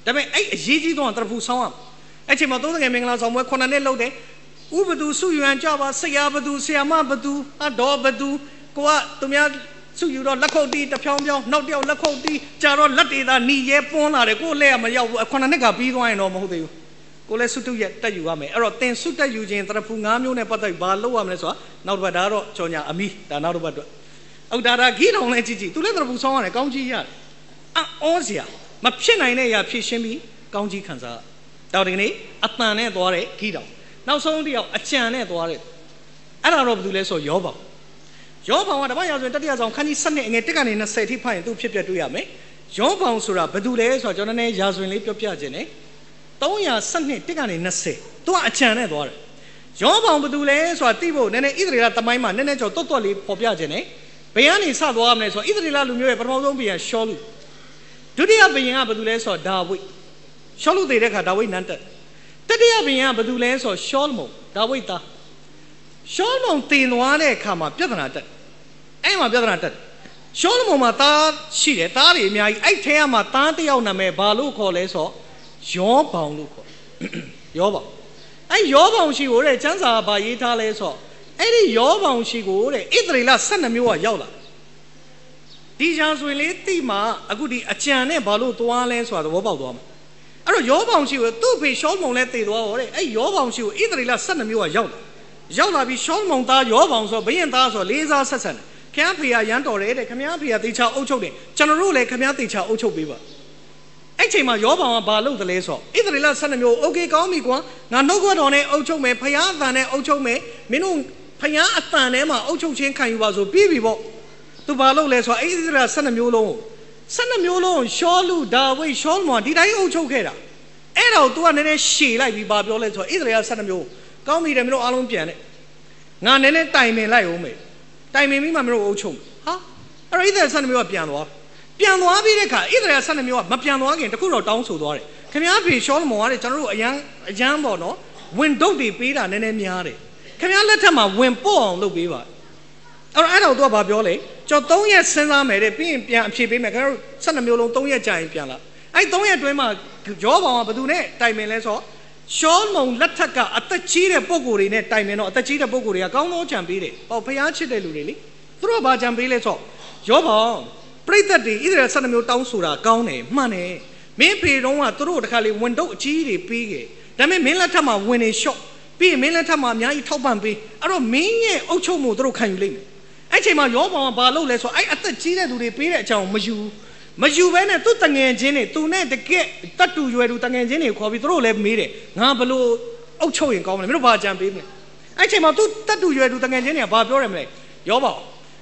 ဒါပေမဲ့အဲ့အရေးကြီးတော့တရဖူဆောင်းရအဲ့ချိန်မှာသုံးငယ်မင်္ဂလာဆောင်ပွဲ9နှစ်လုပ်တယ်ဥပဒူစုယူရန်ကြပါဆရာဘသူဆရာမဘသူအတော်ဘသူကိုကသူများ စုယူတော့လက်ခုပ်တီးတစ်ဖြောင်းဖြောင်းနောက်တစ်ယောက်လက်ခုပ်တီးကြာတော့လက်တွေသာหนีရဲပွန်းလာတယ်ကိုယ်လက်မရောက်ဘူးခုနှစ်နှစ်ကပြီးသွားရင်တော့မဟုတ်သေးဘူးကိုယ်လည်းစွတ်တက်တက်ယူရမယ်အဲ့တော့သင်စွတ်တက်ယူခြင်းတရဖူ၅မျိုးနဲ့ပတ်သက်ပြီးဘာလုပ်ရမလဲဆိုတာနောက်တစ်ပတ်ဒါတော့ကြော်ညာအမီဒါနောက်တစ်ပတ်အတွက်အော်ဒါဂီတောင်လည်းကြည့်ကြည့်သူလည်းတရဖူဆောင်းရတယ်ကောင်းကြီးရတယ်အော်စရာမဖြစ်နိုင်တဲ့အရာဖြစ်ရှင်းပြီးကောင်းကြီးခံစားတော့ဒီကနေ့အတန်နဲ့သွားတဲ့ဂီတောင်နောက်ဆုံးတစ်ယောက်အကြံနဲ့သွားတဲ့အဲ့ဒါတော့ဘယ်သူလဲဆိုယောဘောင်ယောဘောင်ကဓမ္မရာဇဝင်တတိယဆောင်ခန်းကြီး7အငယ်1ကနေ20ထိဖတ်ရင်သူဖြစ်ပြတွေ့ရမယ်ယောဘောင်ဆိုတာဘယ်သူလဲဆိုတော့ကျွန်တော်လည်းရာဇဝင်လေးပြောပြခြင်းနဲ့312 1ကနေ20သူကအကြံနဲ့သွားတယ်ယောဘောင်ဘယ်သူလဲဆိုတာသိဖို့နည်းနည်းဣသရေလသမိုင်းမှာနည်းနည်းကျော်တွတ်လေးပေါ်ပြခြင်းနဲ့ဘယ်ကနေစသွားရမလဲဆိုတော့ဣသရေလလူမျိုးရဲ့ပထမဆုံးဘုရင်ရှောလုဒုတိယဘုရင်ကဘယ်သူလဲဆိုတော့ဒါဝိဒ်ရှောလုသေတဲ့အခါဒါဝိဒ်နန်းတက်တတိယဘုရင်ကဘယ်သူလဲဆိုတော့ရှောလမုန်ဒါဝိဒ်သားရှောလမုန်တည်သွားတဲ့အခါမှာပြဿနာတက်အဲ့မှာပြဿနာတက်ရှောလမုန်မှာသားရှိတယ်သားတွေအများကြီးအဲ့ထဲမှာသားတစ်ယောက်နာမည်ဘာလို့ခေါ်လဲဆိုတော့ယောဘောင်လို့ခေါ်ယောဘောင်အဲ့ယောဘောင်ရှိကိုတဲ့ကျမ်းစာဘာရေးထားလဲဆိုတော့အဲ့ဒီယောဘောင်ရှိကိုတဲ့ဣသရေလ12မျိုးကရောက်လာဒီရာဇဝင်လေးတိမှာအခုဒီအကြံနဲ့ဘာလို့သွားလဲဆိုတာသဘောပေါက်သွားမှာအဲ့တော့ယောဘောင်ရှိကိုသူ့ဖေရှောလမုန်လည်းတည်သွားတော့တဲ့အဲ့ယောဘောင်ရှိကိုဣသရေလ12မျိုးကရောက်လာပြီးရှောလမုန်သားယောဘောင်ဆိုဘုရင်သားဆိုလေးစားဆက်ဆံတယ်ခင်ဗျားဖေရရမ်းတော်တယ်တဲ့ခင်ဗျားဖေရတေချာအုပ်ချုပ်တယ်ကျွန်တော်တို့လည်းခင်ဗျားတေချာအုပ်ချုပ်ပေးပါအဲ့ချိန်မှာယောဘောင်ကဘာလုပ်သလဲဆိုဣသရေလ12မျိုးโอเคကောင်းပြီကွာငါနှုတ်ခွတော်နဲ့အုပ်ချုပ်မယ်ဖယားအတန်နဲ့အုပ်ချုပ်မယ်မင်းတို့ဖယားအတန်ထဲမှာအုပ်ချုပ်ခြင်းခံယူပါဆိုပြီးပြီပေါ့သူဘာလုပ်လဲဆိုဣသရေလ12မျိုးလုံး12မျိုးလုံးရှောလုဒါဝိဒ်ရှောလမုန်ဒီတိုင်းအုပ်ချုပ်ခဲ့တာအဲ့တော့ तू ကနည်းနည်းရှည်လိုက်ပြီးဘာပြောလဲဆိုဣသရေလ12မျိုးကောင်းပြီတယ်မင်းတို့အားလုံးပြန်တယ်ငါနည်းနည်းတိုင်ပင်လိုက်အောင်မယ်တိုင်ပင်ပြီးမှမင်းတို့အုပ်ချုပ်ဟာအဲ့တော့ဣသရေလ12မျိုးကပြန်သွားပြီးတဲ့အခါဣသရေလ12မျိုးကမပြန်သွားခင်တခုတော့တောင်းဆိုသွားတယ်ခင်ဗျားဖေရှောလမုန်ကတဲ့ကျွန်တော်တို့အရန်ပေါ့နော်ဝင်ဒုတ်တွေပေးတာနည်းနည်းများတယ်ခင်ဗျားလက်ထက်မှာဝင်ပို့အောင်လုပ်ပေးပါအဲ့တော့ तू ကဘာပြောလဲကျွန်တော်3ရက်စဉ်းစားမယ်တဲ့ပြီးရင်ပြန်အဖြေပေးမယ်ခင်ဗျားတို့12မျိုးလုံး3ရက်ကြာရင်ပြန်လာအဲ့3ရက်တွင်းမှာယောဘောင်ကဘယ်သူနဲ့တိုင်ပင်လဲဆိုရှောလမုန်လက်ထက်ကအသက်ကြီးတဲ့ပုံကိုယ်တွေနဲ့တိုင်ပင်တော့အသက်ကြီးတဲ့ပုံကိုယ်တွေကကောင်းသောကြံပေးတယ်ဟောဖျားချစ်တဲ့လူတွေလေသူတို့ကဘာကြံပေးလဲဆိုယောဘောင်ပရိသတ်တွေဣသရေလ12မျိုးတောင်းဆိုတာကောင်းတယ်မှန်တယ်မင်းဖေတုံးကသူတို့တခါလေဝင်တော့အကြီးတွေပေးခဲ့ဒါပေမဲ့မင်းလက်ထက်မှာဝင်နေရှော့ပြီးရင်မင်းလက်ထက်မှာအများကြီးထောက်ပံ့ပေးအဲ့တော့မင်းရဲ့အုပ်ချုပ်မှုသူတို့ခံယူလိမ့်မယ်အဲ့ချိန်မှာယောဘောင်ကဘာလုပ်လဲဆိုအဲ့အသက်ကြီးတဲ့သူတွေပေးတဲ့အကြောင်းမယူဘဲနဲ့သူ့တငယ်ချင်းတွေသူနဲ့တကယ်တတ်တူရွယ်သူတငယ်ချင်းတွေခေါ်ပြီးသူတို့လည်းမေးတယ်ငါဘလို့အုပ်ချုပ်ရင်ကောင်းမလဲမင်းတို့ဘာကြံပေးမလဲအဲ့ချိန်မှာသူတတ်တူရွယ်သူတငယ်ချင်းတွေကဘာပြောရမလဲယောဘောင်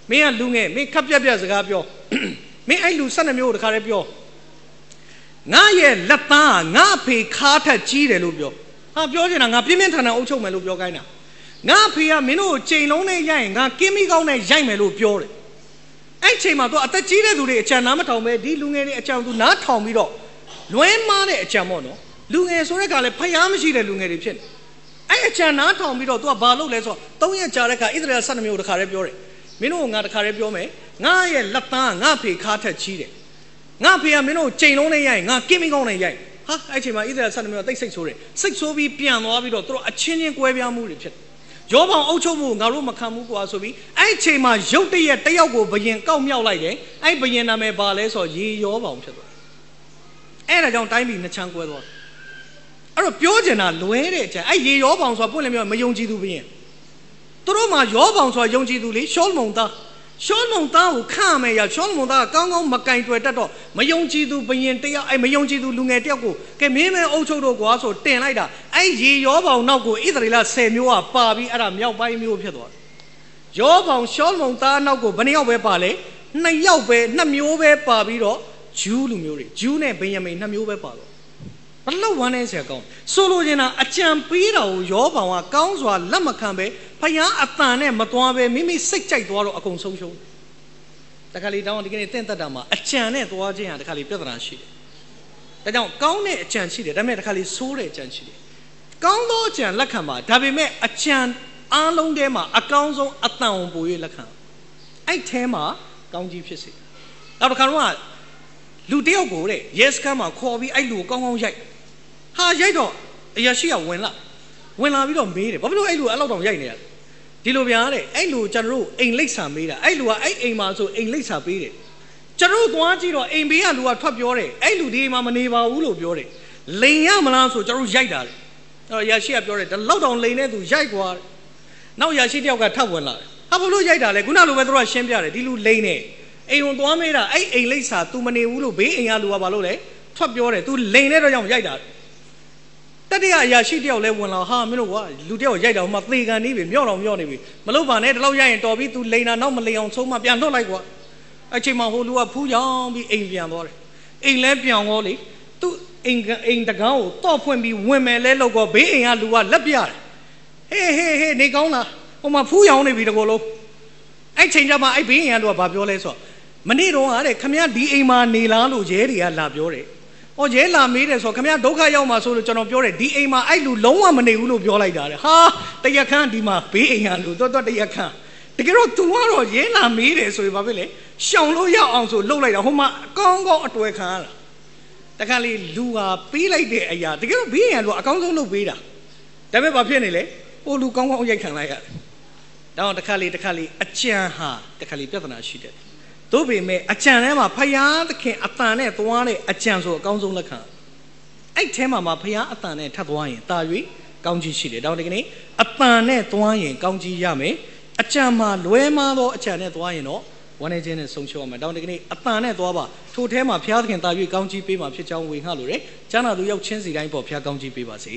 မင်းကလူငယ်မင်းခပ်ပြက်စကားပြောမင်းအဲ့လူ12မျိုးတခါတည်းပြောငါရဲ့လက်သားငါဖေခါထက်ကြီးတယ်လို့ပြောဟာပြောချင်တာငါပြင်းပြင်းထန်ထန်အုပ်ချုပ်မယ်လို့ပြောခိုင်းတာငါဖေကမင်းတို့ချိန်လုံးနဲ့ရိုက်ရင်ငါကင်းမီကောင်းနဲ့ရိုက်မယ်လို့ပြောတယ်အဲ့ချိန်မှာသူအသက်ကြီးတဲ့သူတွေအကြံနားမထောင်ပဲဒီလူငယ်တွေအကြံသူနားထောင်ပြီးတော့လွဲမားတဲ့အကြံပေါ့နော်လူငယ်ဆိုတဲ့ကလည်းဖျားမရှိတဲ့လူငယ်တွေဖြစ်နေအဲ့အကြံနားထောင်ပြီးတော့သူကဘာလုပ်လဲဆိုတော့3ရက်ကြာတဲ့အခါဣသရေလ12မျိုးတခါတည်းပြောတယ်မင်းတို့ကငါတခါတည်းပြောမယ်ငါရဲ့လက်သားငါဖေခါထက်ကြီးတယ်ငါဖေကမင်းတို့ချိန်လုံးနဲ့ရိုက်ငါကင်းမီကောင်းနဲ့ရိုက်ဟာအဲ့ချိန်မှာဣသရေလ12မျိုးတိတ်ဆိတ်ဆိုးတယ်စိတ်ဆိုးပြီးပြန်သွားပြီးတော့သူတို့အချင်းချင်းကွဲပြားမှုတွေဖြစ်ယောဘောင်အုပ်ချုပ်မှုငါတို့မခံဘူးကွာဆိုပြီးအဲ့ချိန်မှာရုတ်တရက်တယောက်ကိုဘယင်ကောက်မြောက်လိုက်တယ်အဲ့ဘယင်နာမည်ဘာလဲဆိုရေယောဘောင်ဖြစ်သွားအဲ့ဒါကြောင့်တိုင်းပြည်နှစ်ချမ်းကွဲသွားအဲ့တော့ပြောချင်တာလွဲတဲ့အချက်အဲ့ရေယောဘောင်ဆိုတာပွင့်လည်းပြောမယုံကြည်သူဘယင်သူတို့မှာယောဘောင်ဆိုတာယုံကြည်သူလေရှောလမုန်သားကိုခန့်မယ်ရရှောလမုန်သားကကောင်းကောင်းမကင်တွေ့တတ်တော့မယုံကြည်သူဘယင်တယောက်အဲ့မယုံကြည်သူလူငယ်တယောက်ကိုကဲမင်းမဲအုပ်ချုပ်တော့ကွာဆိုတင်လိုက်တာအဲ့ရေယောဘောင်နောက်ကိုဣသရေလ10မျိုးကပါပြီးအဲ့ဒါမြောက်ပိုင်းမျိုးဖြစ်သွားတယ်ယောဘောင်ရှောလမုန်သားနောက်ကိုဘယ်နှယောက်ပဲပါလဲ2ယောက်ပဲ2မျိုးပဲပါပြီးတော့ဂျူးလူမျိုးတွေဂျူးနဲ့ဗင်ယမိန်2မျိုးပဲပါတော့ဘလောက်ဝမ်းနေစရာကောင်းဆိုလိုချင်တာအကြံပေးတာကိုယောဘောင်ကကောင်းစွာလက်မခံပဲဖယားအတန်နဲ့မသွားပဲမိမိစိတ်ကြိုက်သွားတော့အကုန်ဆုံးရှုံးတခါလေတောင်းဒီကနေ့တင့်တတ်တာမှာအကြံနဲ့သွားခြင်းဟာတခါလေပြဿနာရှိတယ်ဒါကြောင့်ကောင်းတဲ့အကြံရှိတယ်ဒါပေမဲ့တခါလေဆိုးတဲ့အကြံရှိတယ်ကောင်းသောအကြံလက်ခံပါဒါပေမဲ့အကြံအားလုံးထဲမှာအကောင်းဆုံးအတန်ဝင်ပို့၍လက်ခံအဲ့ထဲမှာကောင်းကြီးဖြစ်စေနောက်တစ်ခါတော့လူတယောက်ကိုတဲ့ရဲစခန်းမှာခေါ်ပြီးအဲ့လူကိုကောင်းကောင်းရိုက်ဟာရိုက်တော့အရာရှိကဝင်လာပြီးတော့မေးတယ်ဘာဖြစ်လို့အဲ့လူအဲ့လောက်တောင်ရိုက်နေရလဲ ဒီလိုဗျာတဲ့အဲ့လိုကျွန်တော်တို့အိမ်လိပ်စာမေးတာအဲ့လူကအဲ့အိမ်မှာဆိုအိမ်လိပ်စာပေးတယ်ကျွန်တော်တို့သွားကြည့်တော့အိမ်ဘေးကလူကထွက်ပြောတယ်အဲ့လူဒီအိမ်မှာမနေပါဘူးလို့ပြောတယ်လိန်ရမလားဆိုကျွန်တော်ရိုက်တာတယ်အဲ့တော့ရာရှိကပြောတယ်ဒီလောက်တောင်လိန်နဲ့သူရိုက်သွားတယ်နောက်ရာရှိတယောက်ကထပ်ဝင်လာတယ်ဟာဘလို့ရိုက်တာလဲခုနလိုပဲသူကရှင်းပြတယ်ဒီလူလိန်နဲ့အိမ်ဝင်သွားမေးတာအဲ့အိမ်လိပ်စာ तू မနေဘူးလို့ဘေးအိမ်ကလူကဘာလို့လဲထွက်ပြောတယ် तू လိန်နဲ့တော့ကြောင့်ရိုက်တာတတိယအရာရှိတယောက်လဲဝင်လာဟာမင်းတို့ကလူတယောက်ရိုက်တာဟိုမှာသေကန်နေပြီမြော့တော်မြော့နေပြီမလုပ်ပါနဲ့ဒီလောက်ရိုက်ရင်တော်ပြီ तू လိန်တာနောက်မလိန်အောင်ဆုံးမပြန်လွတ်လိုက်ကွာအချိန်မှာဟိုလူကဖူးရောင်ပြီးအိမ်ပြန်သွားတယ်အိမ်လဲပြောင်းသွားလေ तू အိမ်တကားကိုတော့ဖွင့်ပြီးဝင်မယ်လဲလောက်ကောဘေးအိမ်ကလူကလက်ပြတယ်ဟေးနေကောင်းလားဟိုမှာဖူးရောင်နေပြီတကောလုံးအဲ့ချိန်ကျမှအဲ့ဘေးအိမ်ကလူကဘာပြောလဲဆိုတော့မနေ့တော့ဟာတဲ့ခမရဒီအိမ်မှာနေလားလို့ရဲတွေကလာပြောတယ်။အော်ရဲလာမေးတယ်ဆိုတော့ခမရဒုက္ခရောက်မှာဆိုလို့ကျွန်တော်ပြောတယ်ဒီအိမ်မှာအဲ့လူလုံးဝမနေဘူးလို့ပြောလိုက်တာတဲ့။ဟာတရက်ခန်းဒီမှာဘေးအိမ်ကလူတော့တရက်ခန်းတကယ်တော့ तू ကတော့ရဲလာမေးတယ်ဆိုရင်ဘာဖြစ်လဲရှောင်လို့ရအောင်ဆိုလှုပ်လိုက်တာဟိုမှာအကောင်းကောင်းအတွေ့ခံရတာတခါလေလူဟာပေးလိုက်တဲ့အရာတကယ်တော့ဘေးအိမ်ကလူအကောင်းဆုံးလုပ်ပေးတာဒါပေမဲ့ဘာဖြစ်နေလဲဟိုလူကောင်းကောင်းရိုက်ခံလိုက်ရတယ်။ဒါတော့တခါလေအကြံဟာတခါလေပြဿနာရှိတယ်တို့ပေမဲ့အကြံထဲမှာဖယားသခင်အတန်နဲ့သွားတဲ့အကြံဆိုအကောင်းဆုံးလက်ခံအဲ့ထဲမှာဖယားအတန်နဲ့ထပ်သွားရင်တာ၍ကောင်းကြီးရှိတယ်ဒါကြောင့်ဒီကနေ့အတန်နဲ့သွားရင်ကောင်းကြီးရမယ်အကြံမှာလွဲမှားသောအကြံနဲ့သွားရင်တော့ဝမ်းနေခြင်းနဲ့ဆုံးရှုံးရမယ်ဒါကြောင့်ဒီကနေ့အတန်နဲ့သွားပါထိုထဲမှာဖယားသခင်တာ၍ကောင်းကြီးပေးမှာဖြစ်ကြောင်းဝေငှလို့ရတယ်ကျမ်းစာသူရောက်ချင်းစီတိုင်းပေါ်ဖယားကောင်းကြီးပေးပါစေ